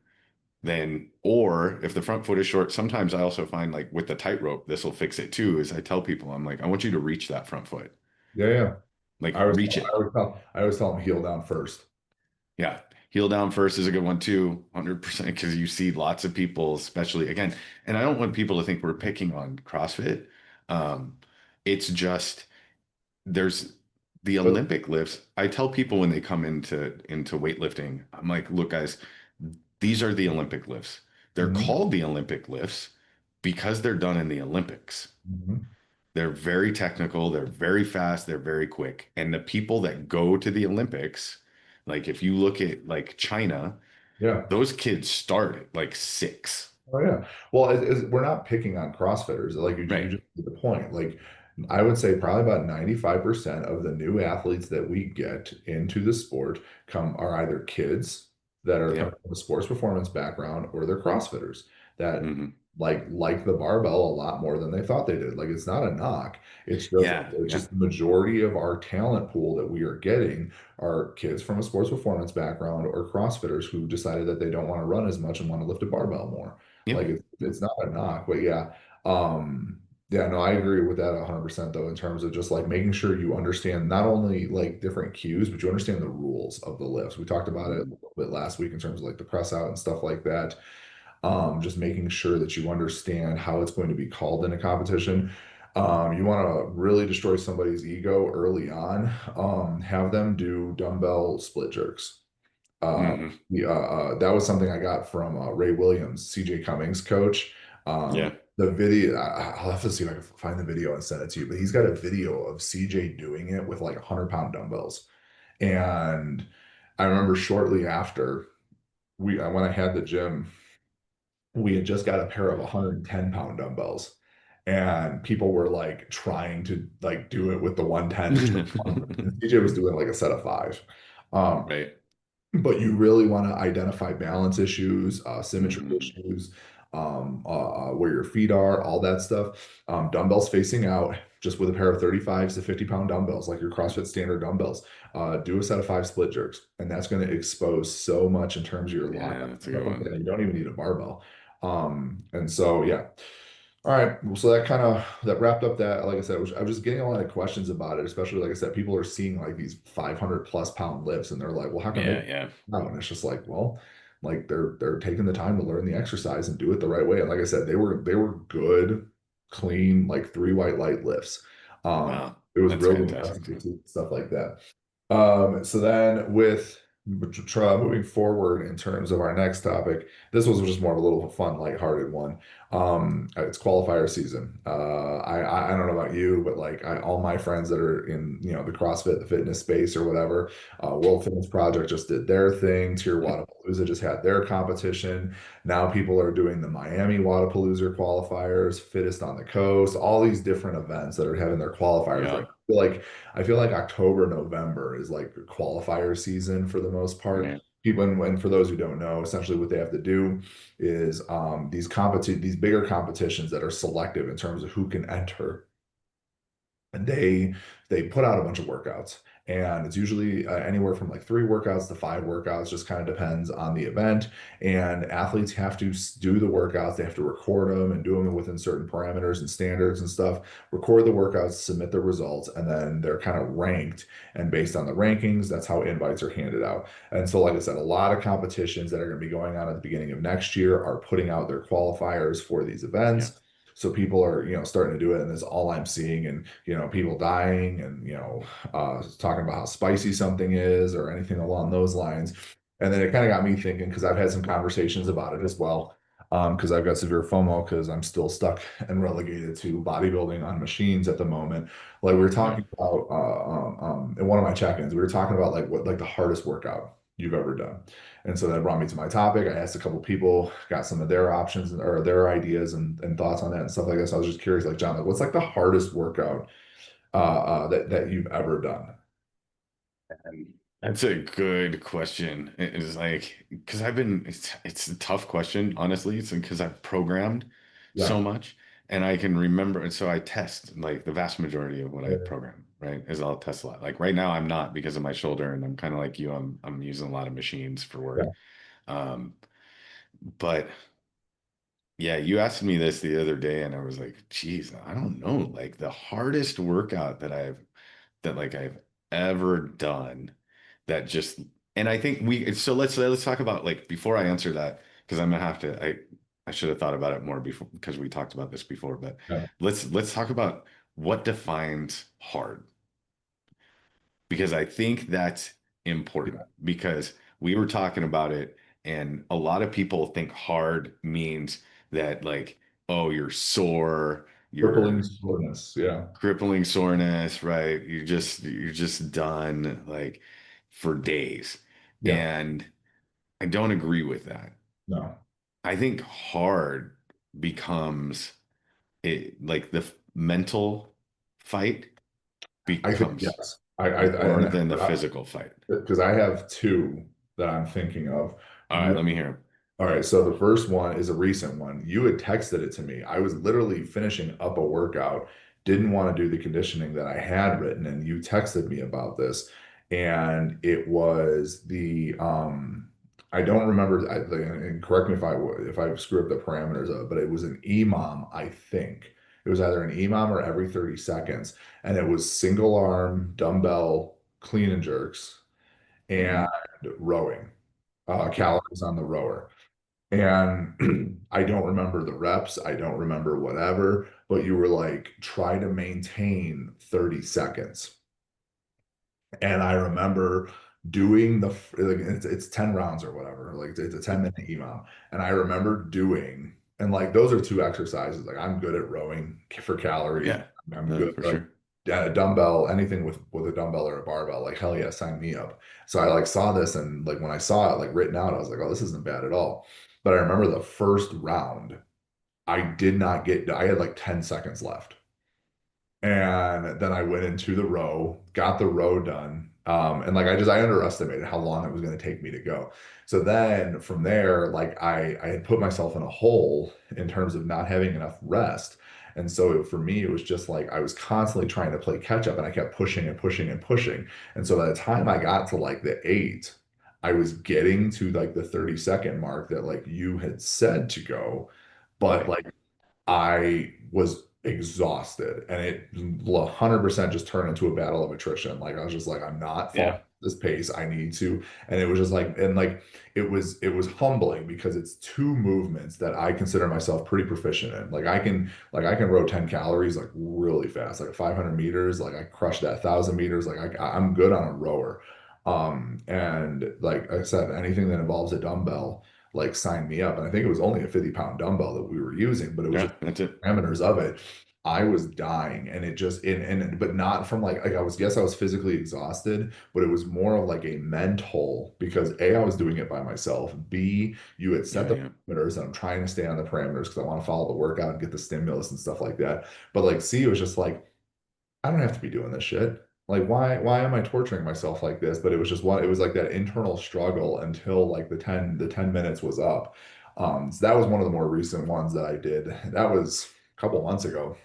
then or if the front foot is short, sometimes I also find like with the tightrope, this will fix it too, is I tell people, I'm like, I want you to reach that front foot. Yeah, yeah. Like reach I it. always tell them heel down first. Yeah. Heel down first is a good one too, 100%, because you see lots of people, especially again, and I don't want people to think we're picking on CrossFit. Um, it's just there's the But Olympic lifts. I tell people when they come into weightlifting, I'm like, look, guys, these are the Olympic lifts. They're mhm, called the Olympic lifts because they're done in the Olympics. mhm. They're very technical, they're very fast, they're very quick. And the people that go to the Olympics, like if you look at like China, Yeah. those kids start at like 6. Oh yeah. Well, we're not picking on CrossFitters. Like you Right. just made the point. Like I would say probably about 95% of the new athletes that we get into the sport come are either kids that are coming Yep. from a sports performance background or they're CrossFitters that Hmm. like the barbell a lot more than they thought they did. Like it's not a knock. Yeah. It's Yeah. just the majority of our talent pool that we are getting are kids from a sports performance background or CrossFitters who decided that they don't want to run as much and want to lift a barbell more. Like Yep. it's not a knock, but yeah. Yeah, no, I agree with that 100% though, in terms of just like making sure you understand not only like different cues, but you understand the rules of the lifts. We talked about it a Mhm. little bit last week in terms of like the press out and stuff like that. Just making sure that you understand how it's going to be called in a competition. You want to really destroy somebody's ego early on. Have them do dumbbell split jerks. Hmm. That was something I got from Ray Williams, CJ Cummings coach. Yeah. The video, I'll have to see if I can find the video and send it to you, but he's got a video of CJ doing it with like 100-pound dumbbells. And I remember shortly after when I had the gym, we had just got a pair of 110-pound dumbbells. And people were like trying to like do it with the 110 to try to 100. And CJ was doing like a set of five. Um, Right. but you really want to identify balance issues, symmetry Hmm. issues, where your feet are, all that stuff. Dumbbells facing out, just with a pair of 35s to 50-pound dumbbells, like your CrossFit standard dumbbells. Do a set of five split jerks, and that's going to expose so much in terms of your lie Yeah, up that's and a good stuff like one. that. You don't even need a barbell. And so, yeah. All right. Well, so that kind of that wrapped up that, like I said, I was just getting a lot of questions about it, especially like I said, people are seeing like these 500 plus pound lifts and they're like, well, how come they Yeah, yeah, no? And it's just like, well, like they're taking the time to learn the exercise and do it the right way. And like I said, they were good, clean, like three white light lifts. wow, It was that's really fantastic. impressive to see stuff like that. So then with moving forward in terms of our next topic, this was just more of a little fun, lighthearted one. It's qualifier season. I don't know about you, but like all my friends that are in, the CrossFit, the fitness space or whatever, World Fitness Project just did their thing. Tier Wadapalooza just had their competition. Now people are doing the Miami Wadapalooza qualifiers, Fittest on the Coast, all these different events that are having their qualifiers right. Yeah, I feel like October, November is like qualifier season for the most part. right. People, and for those who don't know, essentially what they have to do is these bigger competitions that are selective in terms of who can enter, and they put out a bunch of workouts, and it's usually anywhere from like three workouts to five workouts, just kind of depends on the event. And athletes have to do the workouts, they have to record them and do them within certain parameters and standards and stuff, record the workouts, submit the results, and then they're kind of ranked, and based on the rankings, that's how invites are handed out. And so like I said, a lot of competitions that are going to be going on at the beginning of next year are putting out their qualifiers for these Yeah, events. So people are, starting to do it, and that's all I'm seeing. And people dying, and talking about how spicy something is or anything along those lines. And then it kind of got me thinking, because I've had some conversations about it as well. Because I've got severe FOMO because I'm still stuck and relegated to bodybuilding on machines at the moment. Like we were yeah, talking about in one of my check-ins, we were talking about like what like the hardest workout you've ever done. And so that brought me to my topic. I asked a couple people, got some of their options or their ideas and thoughts on that and stuff like this. I was just curious, like John, like what's like the hardest workout that you've ever done? That's a good question. It's like because it's a tough question, honestly. It's because I've programmed so Yeah. much and I can remember, and so I test like the vast majority of what I Yeah. program, right? Is I'll test a lot. Like right now I'm not because of my shoulder and I'm kind of like you, I'm using a lot of machines for work. Yeah. Um, but yeah, you asked me this the other day and I was like, geez, I don't know. Like the hardest workout that like I've ever done that just and I think we so let's talk about like before I answer that because I'm gonna have to I should have thought about it more before because we talked about this before, but Yeah. let's talk about what defines hard because I think that's important Yeah. because we were talking about it and a lot of people think hard means that like oh you're sore, Crippling you're soreness. Yeah. crippling soreness, right? You're just done like for days. Yeah. And I don't agree with that. No. I think hard becomes it like the mental fight I think becomes yes. more And than the physical fight. because I have two that I'm thinking of. All right, let me hear All right, so the first one is a recent one. You had texted it to me. I was literally finishing up a workout, didn't want to do the conditioning that I had written, and you texted me about this. And it was the I don't remember and correct me if I screw up the parameters of it, but it was an EMOM, I think. It was either an EMOM or every 30 seconds, and it was single arm dumbbell clean and jerks it. and rowing, Okay. calories on the rower. And I don't remember the reps. I don't remember whatever, but you were like, try to maintain 30 seconds. And I remember doing like it's 10 rounds or whatever, like it's a 10-minute EMOM. And I remember doing, and like those are two exercises. Like I'm good at rowing for calories. Yeah, I'm good for like sure. dumbbell, anything with a dumbbell or a barbell, like hell yeah, sign me up. So I like saw this and like when I saw it like written out, I was like, oh, this isn't bad at all. But I remember the first round, I had like 10 seconds left. And then I went into the row, got the row done. And like I underestimated how long it was going to take me to go. So then from there, like I had put myself in a hole in terms of not having enough rest. And so for me, it was just like I was constantly trying to play catch up and I kept pushing and pushing and pushing. And so by the time I got to like the eight, I was getting to like the 30-second mark that like you had said to go. But Right. like I was exhausted and it 100% just turned into a battle of attrition. Like I was just like, I'm not following Yeah. this pace. I need to. And it was just like, and like it was humbling because it's two movements that I consider myself pretty proficient in. Like I can row 10 calories like really fast, like 500 meters. Like I crushed that 1,000 meters. Like I'm good on a rower. And like I said, anything that involves a dumbbell like sign me up. And I think it was only a 50-pound dumbbell that we were using, but it was just Yeah, that's it. parameters of it. I was dying and it just but not from like I was I was physically exhausted, but it was more of like a mental because A, I was doing it by myself. B, you had set Yeah, the yeah. parameters and I'm trying to stay on the parameters because I want to follow the workout and get the stimulus and stuff like that. But like C, it was just like I don't have to be doing this shit. Like, why am I torturing myself like this? But it was just it was like that internal struggle until like the 10 minutes was up. So that was one of the more recent ones that I did. That was a couple months ago.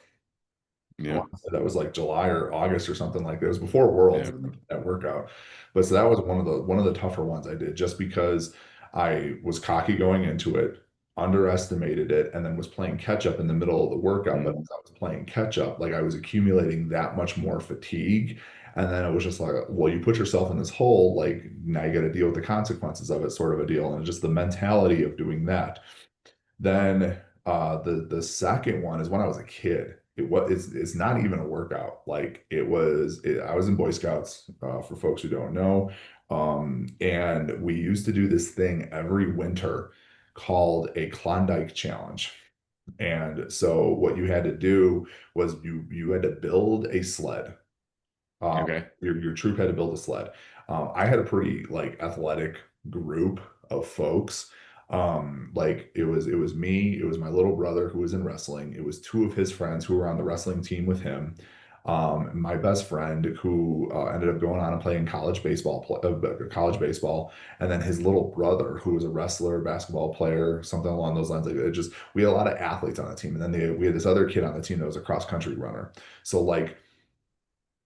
I Yeah. want to say that was like July or August or something like that. It was before Worlds, Yeah. that workout. But so that was one of the tougher ones I did just because I was cocky going into it, underestimated it, and then was playing catch up in the middle of the workout. But Mm. as I was playing catch up, like I was accumulating that much more fatigue. And then it was just like, well, you put yourself in this hole, like now you got to deal with the consequences of it, sort of a deal. And just the mentality of doing that. Then the second one is when I was a kid. It's not even a workout. Like I was in Boy Scouts for folks who don't know. And we used to do this thing every winter called a Klondike Challenge. And so what you had to do was you had to build a sled. Okay. Your troop had to build a sled. I had a pretty like athletic group of folks. Like it was me, it was my little brother who was in wrestling, it was two of his friends who were on the wrestling team with him. My best friend who ended up going on and playing college baseball, and then his little brother who was a wrestler, basketball player, something along those lines. Like it just we had a lot of athletes on the team, and then we had this other kid on the team that was a cross country runner. So like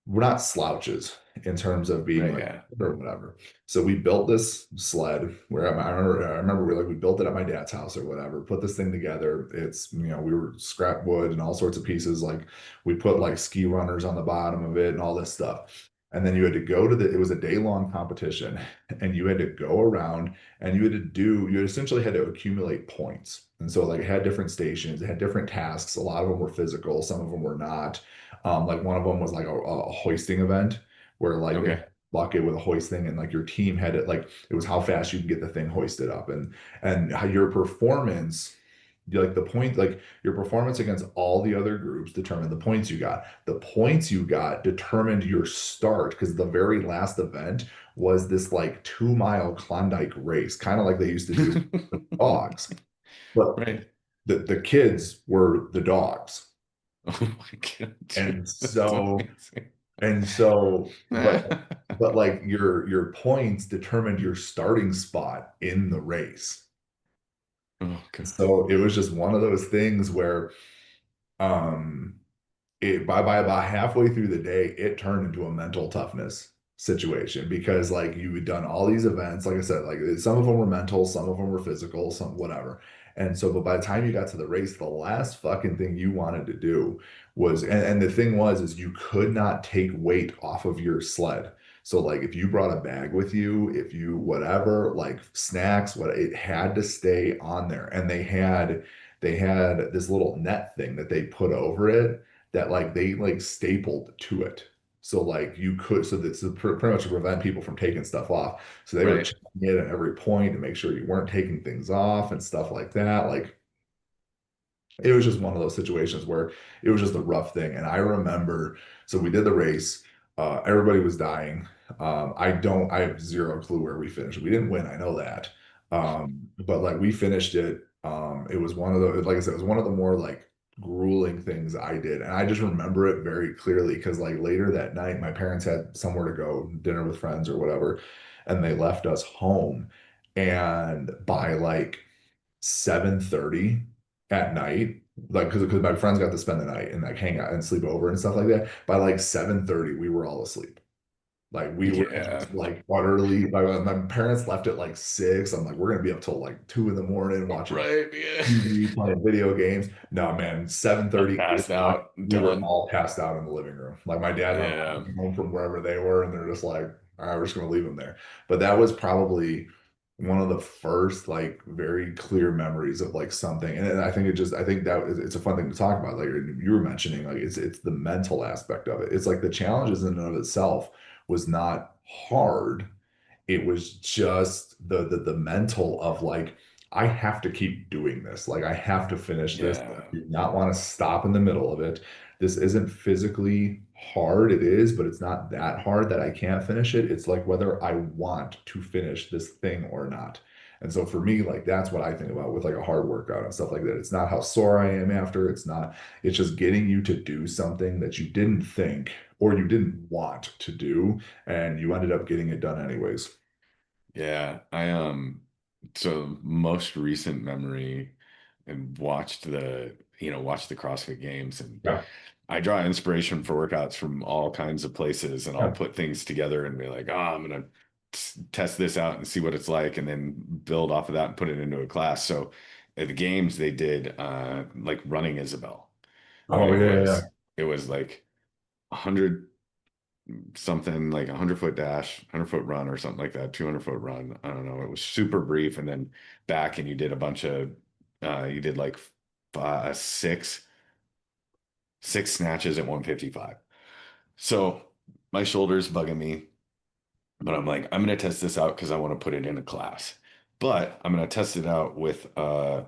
we're not slouches in terms of being Right. like Yeah. or whatever. So we built this sled where I remember we built it at my dad's house or whatever, put this thing together. It's, we were scrap wood and all sorts of pieces. Like we put like ski runners on the bottom of it and all this stuff. And then you had to go to it was a day-long competition and you had to go around and you essentially had to accumulate points. And so like it had different stations, it had different tasks. A lot of them were physical, some of them were not. Like one of them was like a hoisting event where like they had Okay. a bucket with a hoisting and like your team had it like it was how fast you can get the thing hoisted up and how your performance like the point like your performance against all the other groups determined the points you got. The points you got determined your start because the very last event was this like 2 mile Klondike race, kind of like they used to do with dogs. But Right. the kids were the dogs. Oh my God, dude, And that's so amazing. And so, but like your points determined your starting spot in the race. Oh God. So it was just one of those things where um by about halfway through the day, it turned into a mental toughness situation because like you had done all these events, like I said, like some of them were mental, some of them were physical, some whatever. And so, but by the time you got to the race, the last fucking thing you wanted to do was, and the thing was, is you could not take weight off of your sled. So like if you brought a bag with you, if you whatever, like snacks, what it had to stay on there. And they had this little net thing that they put over it that like they like stapled to it. So like you could, so that's pretty much to prevent people from taking stuff off. So they were Right. checking it at every point to make sure you weren't taking things off and stuff like that. Like it was just one of those situations where it was just a rough thing. And I remember, so we did the race. Everybody was dying. I have zero clue where we finished. We didn't win. I know that. But like we finished it. It was one of the, like I said, it was one of the more like grueling things I did. And I just remember it very clearly because like later that night, my parents had somewhere to go, dinner with friends or whatever, and they left us home. And by like 7:30 at night, like because my friends got to spend the night and like hang out and sleep over and stuff like that. By like 7:30, we were all asleep. Like we were Yeah. just like utterly my parents left at like 6. I'm like, we're gonna be up till like 2 in the morning watching Right. Yeah. TV, playing video games. No, man, 7:30, 8 Passed o'clock, out. we were Done. all passed out in the living room. Like my dad and my mom Yeah. came home from wherever they were, and they're just like, all right, we're just gonna leave them there. But that was probably one of the first like very clear memories of like something. And I think I think it's a fun thing to talk about. Like you were mentioning, like it's the mental aspect of it. It's like the challenges in and of itself was not hard. It was just the mental of like I have to keep doing this. Like I have to finish this. I Yeah. do not want to stop in the middle of it. This isn't physically hard. It is, but it's not that hard that I can't finish it. It's like whether I want to finish this thing or not. And so for me, like that's what I think about with like a hard workout and stuff like that. It's not how sore I am after. It's just getting you to do something that you didn't think or you didn't want to do, and you ended up getting it done anyways. Yeah. So most recent memory and watched the CrossFit Games, and Yeah. I draw inspiration for workouts from all kinds of places, and I'll Yeah. put things together and be like, oh, I'm gonna test this out and see what it's like, and then build off of that and put it into a class. So at the games they did like running Isabel, and Oh yeah, yeah. it was like 100 something, like 100 foot dash, 100 foot run or something like that, 200 foot run. I don't know. It was super brief, and then back and you did a bunch of you did like five, six snatches at 155. So my shoulder's bugging me, but I'm like, I'm gonna test this out because I want to put it in a class. But I'm gonna test it out with was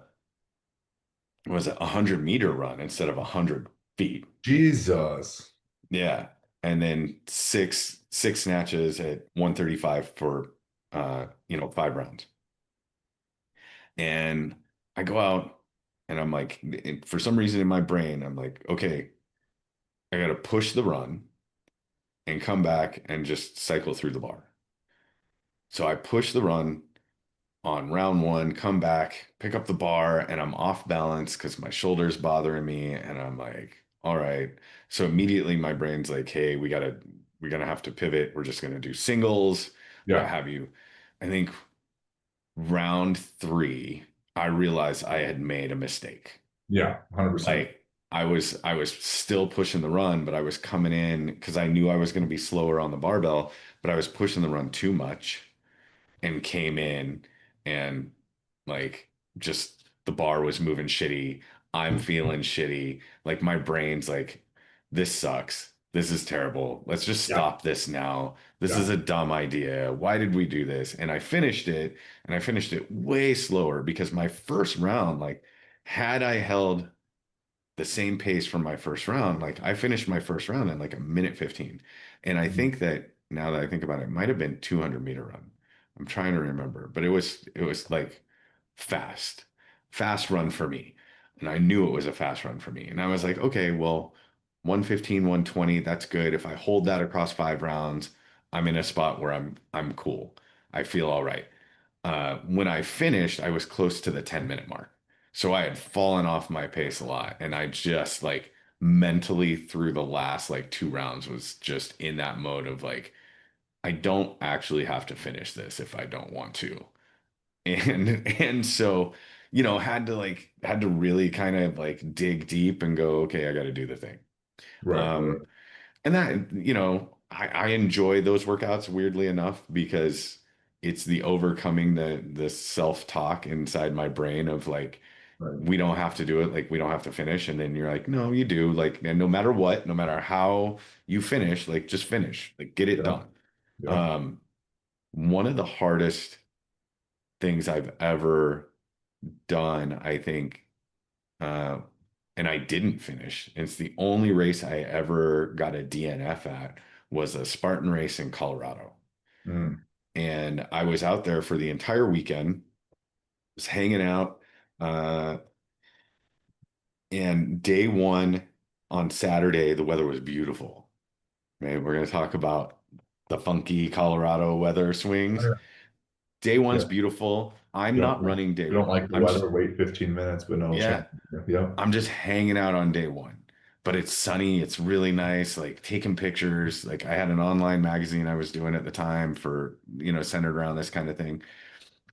it 100 meter run instead of 100 feet. Jesus. Yeah. And then six snatches at 135 for 5 rounds. And I go out and I'm like, for some reason in my brain, I'm like, okay, I got to push the run and come back and just cycle through the bar. So I push the run on round one, come back, pick up the bar, and I'm off balance because my shoulder's bothering me. And I'm like, all right. So immediately my brain's like, hey, we're gonna have to pivot. We're just gonna do singles, what Yeah. have you. I think round three, I realized I had made a mistake. Yeah. 100%. Like I was still pushing the run, but I was coming in because I knew I was going to be slower on the barbell, but I was pushing the run too much and came in and like just the bar was moving shitty. I'm feeling shitty. Like my brain's like, this sucks. This is terrible. Let's just Yeah. stop this now. This is Yeah. a dumb idea. Why did we do this? And I finished it, and I finished it way slower because my first round, like, had I held the same pace from my first round. Like I finished my first round in like a minute 15. And I Mhm. think that now that I think about it, it might have been 200-meter run. I'm trying to remember, but it was like fast, fast run for me. And I knew it was a fast run for me. And I was like, okay, well, 115, 120, that's good. If I hold that across 5 rounds, I'm in a spot where I'm cool. I feel all right. When I finished, I was close to the 10-minute mark. So I had fallen off my pace a lot. And I just like mentally through the last like 2 rounds was just in that mode of like, I don't actually have to finish this if I don't want to. And so, had to really kind of like dig deep and go, okay, I got to do the thing. Right. Right. Um, and that, I enjoy those workouts weirdly enough because it's the overcoming the self-talk inside my brain of like, Right. we don't have to do it, like we don't have to finish. And then you're like, no, you do. Like, and no matter what, no matter how you finish, like just finish, like get it Yeah. done. Yeah. Um, One of the hardest things I've ever done, I think, uh, and I didn't finish. It's the only race I ever got a DNF at was a Spartan race in Colorado. Mm. And I was out there for the entire weekend, was hanging out. Uh, and day one on Saturday, the weather was beautiful. Right? We're going to talk about the funky Colorado weather Oh, swings. yeah. Day one's Yeah. beautiful. I'm You don't not like, running day you don't one. like the weather, wait 15 minutes, but no chance. Yeah, Yeah. I'm just hanging out on day one, but it's sunny. It's really nice. Like taking pictures. Like I had an online magazine I was doing at the time for, centered around this kind of thing.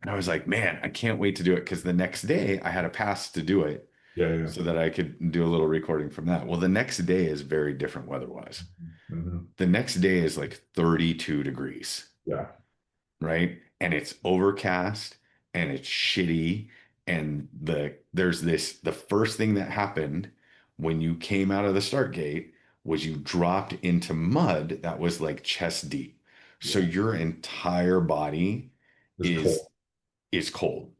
And I was like, man, I can't wait to do it because the next day I had a pass to do it Yeah. Yeah. so that I could do a little recording from that. Well, the next day is very different weather-wise. Hmm. The next day is like 32 degrees, Yeah. right? And it's overcast and it's shitty. And the first thing that happened when you came out of the start gate was you dropped into mud that was like chest deep. So Yeah. your entire body Just is cold. is cold.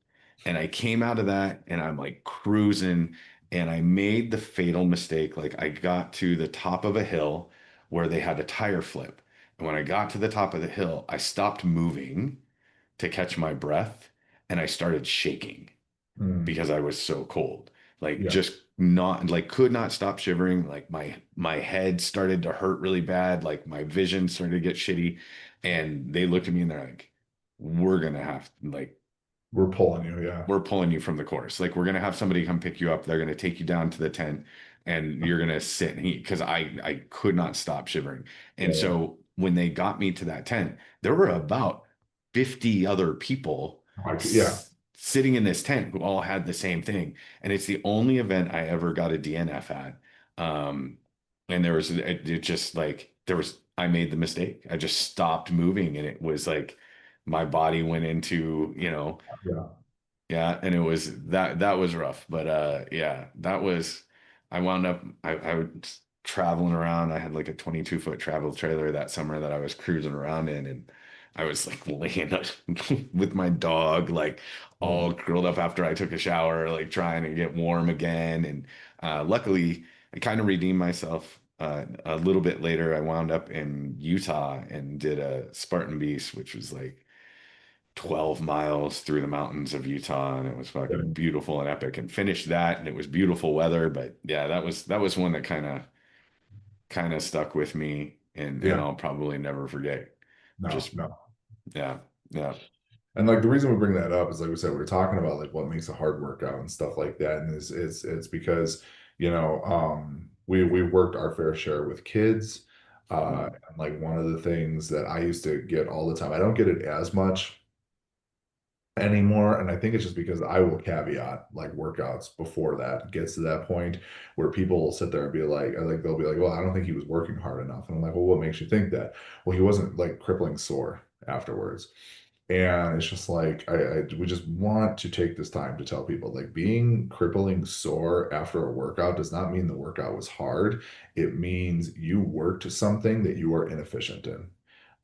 And I came out of that and I'm like cruising and I made the fatal mistake. Like I got to the top of a hill where they had a tire flip. And when I got to the top of the hill, I stopped moving to catch my breath and I started shaking Mm. because I was so cold. Like Yeah. just not like could not stop shivering. Like my head started to hurt really bad. Like my vision started to get shitty. And they looked at me and they're like, we're gonna have like We're pulling you. Yeah. we're pulling you from the course. Like we're gonna have somebody come pick you up. They're gonna take you down to the tent and you're gonna sit and eat because I could not stop shivering. Yeah. And Yeah. so when they got me to that tent, there were about 50 other people Like, yeah. sitting in this tent who all had the same thing. And it's the only event I ever got a DNF at. And there was it just like there was I made the mistake. I just stopped moving and it was like my body went into, Yeah. yeah, and it was that was rough, but yeah, that was I wound up I was traveling around. I had like a 22-foot travel trailer that summer that I was cruising around in, and I was like laying with my dog, like Yeah. all curled up after I took a shower, like trying to get warm again. And luckily, I kind of redeemed myself. A little bit later, I wound up in Utah and did a Spartan Beast, which was like 12 miles through the mountains of Utah, and it was fucking Yeah. beautiful and epic, and finished that and it was beautiful weather. But yeah, that was one that kind of kind of stuck with me, and Yeah, I'll probably never forget. no, Just no. yeah, yeah, And like the reason we bring that up is like we said, we are talking about like what makes a hard workout and stuff like that. And it's because, we worked our fair share with kids. mm, And like one of the things that I used to get all the time, I don't get it as much anymore. And I think it's just because I will caveat like workouts before that gets to that point where people will sit there and be like they'll be like, well, I don't think he was working hard enough. And I'm like, well, what makes you think that? Well, he wasn't like crippling sore afterwards. And it's just like we just want to take this time to tell people like being crippling sore after a workout does not mean the workout was hard. It means you worked something that you are inefficient in.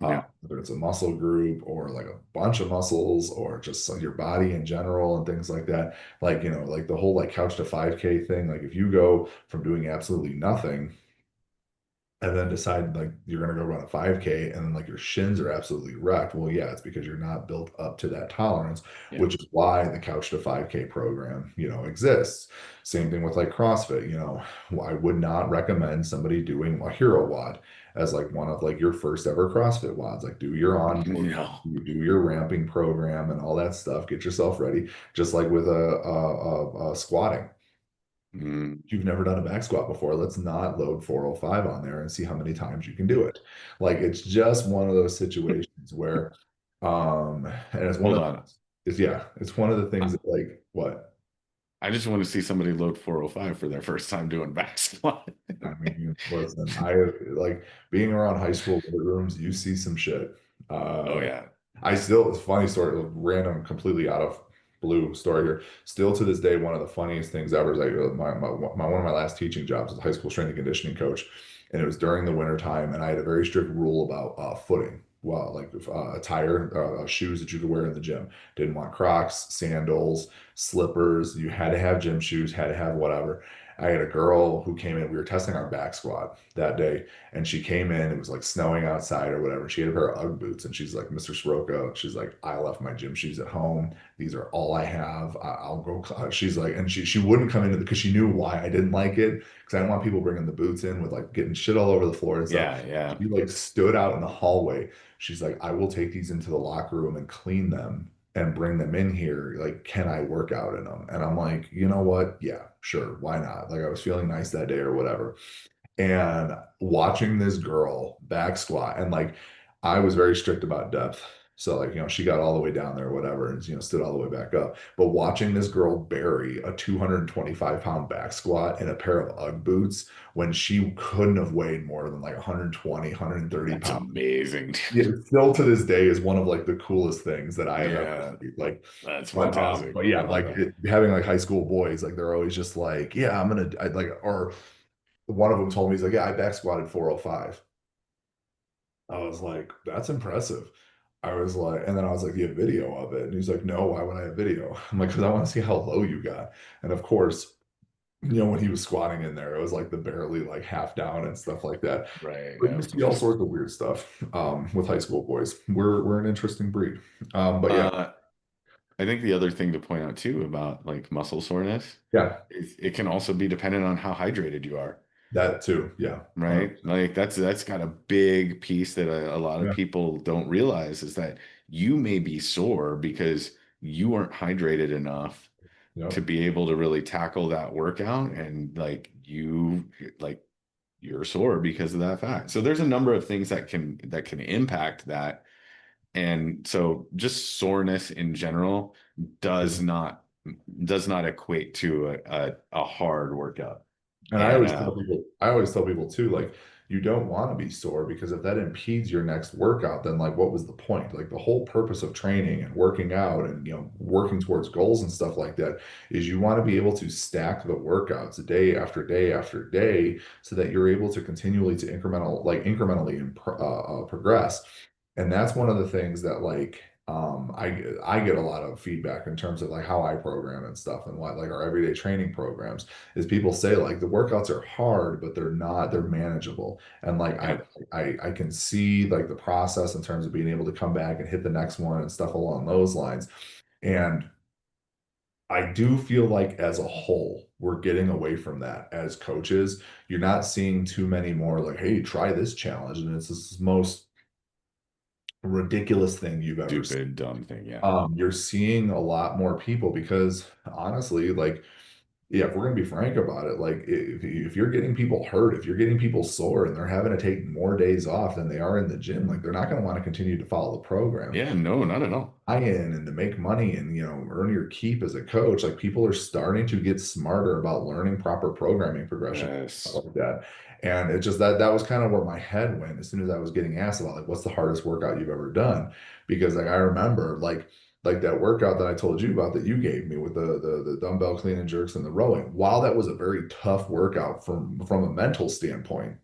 yeah. Whether it's a muscle group or like a bunch of muscles or just like your body in general and things like that. Like, like the whole like couch to 5K thing, like if you go from doing absolutely nothing and then decide like you're gonna go run a 5K and then like your shins are absolutely wrecked. Well, yeah, it's because you're not built up to that tolerance, Yeah. which is why the Couch to 5K program, exists. Same thing with like CrossFit, I would not recommend somebody doing a hero WOD as like one of like your first ever CrossFit WODs. Like do your onboard, No. you do your ramping program and all that stuff, get yourself ready, just like with a squatting. Mm. You've never done a back squat before, let's not load 405 on there and see how many times you can do it. Like it's just one of those situations where, and it's one Hold of on. it's one of the I, things that like what I just want to see somebody load 405 for their first time doing back squat. I mean, listen, like being around high school weight rooms, you see some shit. Oh Uh, yeah. it's a funny story, random, completely out of blue story here. Still to this day, one of the funniest things ever is like one of my last teaching jobs as a high school strength and conditioning coach. And it was during the winter time, and I had a very strict rule about footing. Well, like attire, shoes that you could wear in the gym. Didn't want Crocs, sandals, slippers. You had to have gym shoes, had to have whatever. I had a girl who came in. We were testing our back squat that day, and she came in. It was like snowing outside or whatever. She had a pair of UGG boots, and she's like, "Mr. Soroka," she's like, "I left my gym shoes at home. These are all I have. I'll go." She's like, and she wouldn't come into because she knew why I didn't like it because I didn't want people bringing the boots in with like getting shit all over the floor and stuff. Yeah, yeah. She like stood out in the hallway. She's like, "I will take these into the locker room and clean them and bring them in here. Like, can I work out in them?" And I'm like, you know what? Yeah, sure. Why not? Like, I was feeling nice that day or whatever. And watching this girl back squat, and like, I was very strict about depth. So, like, she got all the way down there or whatever and, stood all the way back up. But watching this girl bury a 225-pound back squat in a pair of UGG boots when she couldn't have weighed more than like 120, 130 That's pounds. amazing. Yeah, still to this day is one of like the coolest things that I have ever Yeah, seen. Like, that's but fantastic. but I yeah, love like that. having like high school boys, like they're always just like, yeah, I like, or one of them told me he's like, yeah, I back squatted 405. I was like, that's impressive. I was like, and then I was like, you have video of it? And he's like, no, why would I have video? I'm like, because I want to see how low you got. And of course, when he was squatting in there, it was like the barely like half down and stuff like that. Right, But yeah, you of see all course. sorts of weird stuff with high school boys. We're an interesting breed. But yeah, Uh, I think the other thing to point out too about like muscle soreness yeah, is it can also be dependent on how hydrated you are, that too. Yeah, right? 100%. Like that's got a big piece that a lot of Yeah, people don't realize is that you may be sore because you weren't hydrated enough to yep. be able to really tackle that workout, and like you're sore because of that fact. So there's a number of things that can impact that. And so just soreness in general does Yeah. not does not equate to a hard workout. And And I always tell people too, like, you don't want to be sore because if that impedes your next workout, then like, what was the point? Like, the whole purpose of training and working out and, working towards goals and stuff like that is you want to be able to stack the workouts day after day after day so that you're able to continually to incrementally progress. And that's one of the things that like, I get a lot of feedback in terms of like how I program and stuff and what like our everyday training programs is people say like the workouts are hard, but they're manageable. And like yeah, I can see like the process in terms of being able to come back and hit the next one and stuff along those lines. And I do feel like as a whole, we're getting away from that as coaches. You're not seeing too many more like, hey, try this challenge. And it's this most ridiculous thing you've ever seen. Stupid, dumb thing. Yeah. You're seeing a lot more people because honestly, like, yeah, if we're gonna be frank about it, like if you're getting people hurt, if you're getting people sore and they're having to take more days off than they are in the gym, like they're not gonna want to continue to follow the program Yeah, no, not at all. in and to make money and earn your keep as a coach. Like people are starting to get smarter about learning proper programming progression, stuff Yes. like that. And it just that was kind of where my head went as soon as I was getting asked about like what's the hardest workout you've ever done, because like I remember like that workout that I told you about that you gave me with the dumbbell clean and jerks and the rowing. While that was a very tough workout from a mental standpoint,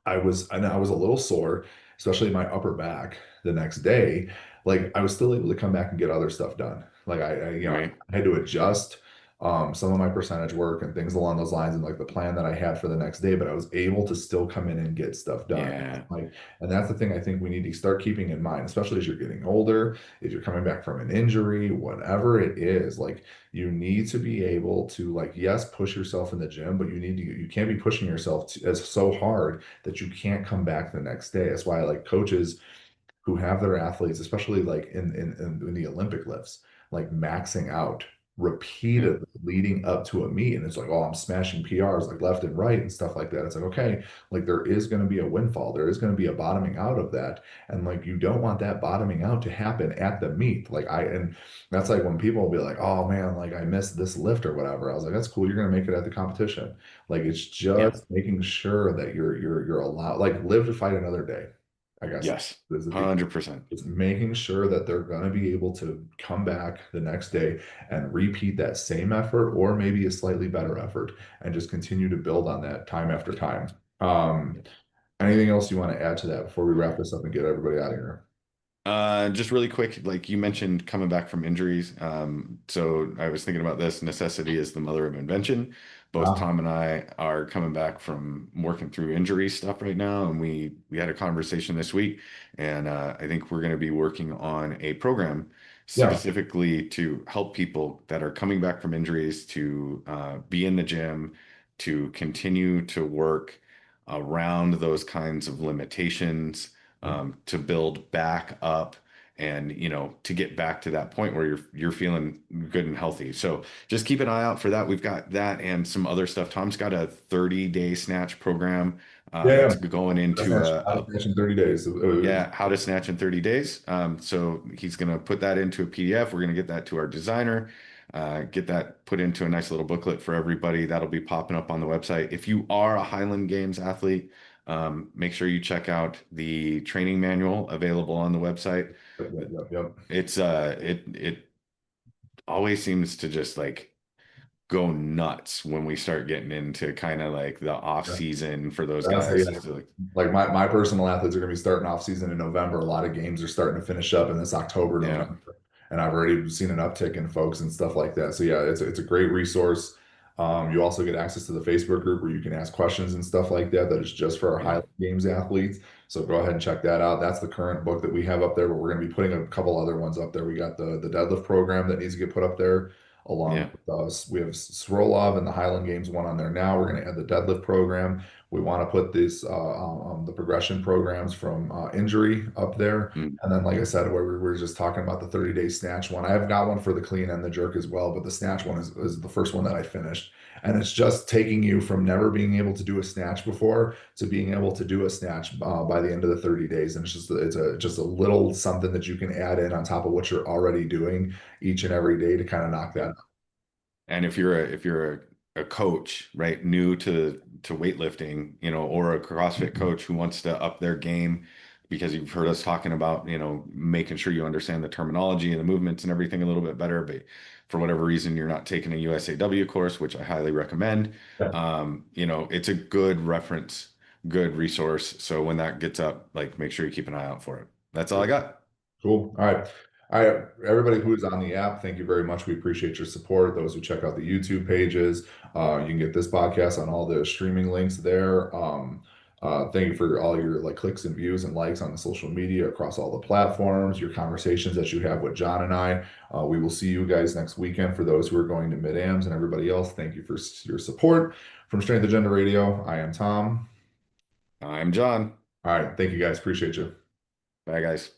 I was a little sore, especially my upper back the next day. Like I was still able to come back and get other stuff done. Like Right. I had to adjust some of my percentage work and things along those lines and like the plan that I had for the next day, but I was able to still come in and get stuff done. Yeah. Like, and that's the thing I think we need to start keeping in mind, especially as you're getting older, if you're coming back from an injury, whatever it is, like you need to be able to like, yes, push yourself in the gym, but you can't be pushing yourself as so hard that you can't come back the next day. That's why like coaches who have their athletes, especially like in the Olympic lifts, like maxing out Yeah. repeatedly leading up to a meet. And it's like, oh, I'm smashing PRs like left and right and stuff like that. It's like, okay, like there is going to be a windfall. There is going to be a bottoming out of that. And like you don't want that bottoming out to happen at the meet. And that's like when people will be like, oh man, like I missed this lift or whatever. I was like, that's cool. You're going to make it at the competition. Like it's Yeah. just making sure that you're allowed, like live to fight another day. I guess Yes. is the big 100%. it's making sure that they're going to be able to come back the next day and repeat that same effort or maybe a slightly better effort and just continue to build on that time after time. Anything else you want to add to that before we wrap this up and get everybody out of here? Just really quick, like you mentioned coming back from injuries. So I was thinking about this. Necessity is the mother of invention. Both Ah, Tom and I are coming back from working through injury stuff right now, and we had a conversation this week, and I think we're going to be working on a program yeah. specifically to help people that are coming back from injuries to be in the gym, to continue to work around those kinds of limitations, to build back up and to get back to that point where you're feeling good and healthy. So just keep an eye out for that. We've got that and some other stuff. Tom's got a 30-day snatch program Yeah. that's Yeah. going That's into not how to finish in 30 days. yeah, how to snatch in 30 days. So he's going to put that into a PDF. We're going to get that to our designer, get that put into a nice little booklet for everybody. That'll be popping up on the website. If you are a Highland Games athlete, make sure you check out the training manual available on the website. Yep, yep, yep, yep. It always seems to just like go nuts when we start getting into kind of like the off Yeah. season for those That's guys. yeah. It's like, Like my personal athletes are going to be starting off season in November. A lot of games are starting to finish up in this October, yeah, November, and I've already seen an uptick in folks and stuff like that. So yeah, it's a great resource. You also get access to the Facebook group where you can ask questions and stuff like that. That is just for our yeah, Highland Games athletes. So go ahead and check that out. That's the current book that we have up there, but we're going to be putting a couple other ones up there. We got the deadlift program that needs to get put up there along yeah. with us. We have Srolov and the Highland Games one on there now. We're going to add the deadlift program. We want to put this the progression programs from injury up there. Mm. And then, like I said, where we were just talking about the 30-day snatch one, I've got one for the clean and the jerk as well, but the snatch one is the first one that I finished. And it's just taking you from never being able to do a snatch before to being able to do a snatch by the end of the 30 days. And it's just a little something that you can add in on top of what you're already doing each and every day to kind of knock that Yeah. out. And if you're a coach, right, new to weightlifting, or a CrossFit coach who wants to up their game because you've heard us talking about, making sure you understand the terminology and the movements and everything a little bit better, but for whatever reason you're not taking a USAW course, which I highly recommend. Yeah. It's a good reference, good resource. So when that gets up, like make sure you keep an eye out for it. That's all I got. Cool. All right. All right. Everybody who is on the app, thank you very much. We appreciate your support. Those who check out the YouTube pages, you can get this podcast on all the streaming links there. Thank you for all your like clicks and views and likes on the social media across all the platforms, your conversations that you have with John and I. We will see you guys next weekend. For those who are going to mid-ams and everybody else, thank you for your support. From Strength Agenda Radio, I am Tom. I'm John. All right. Thank you guys. Appreciate you. Bye, guys.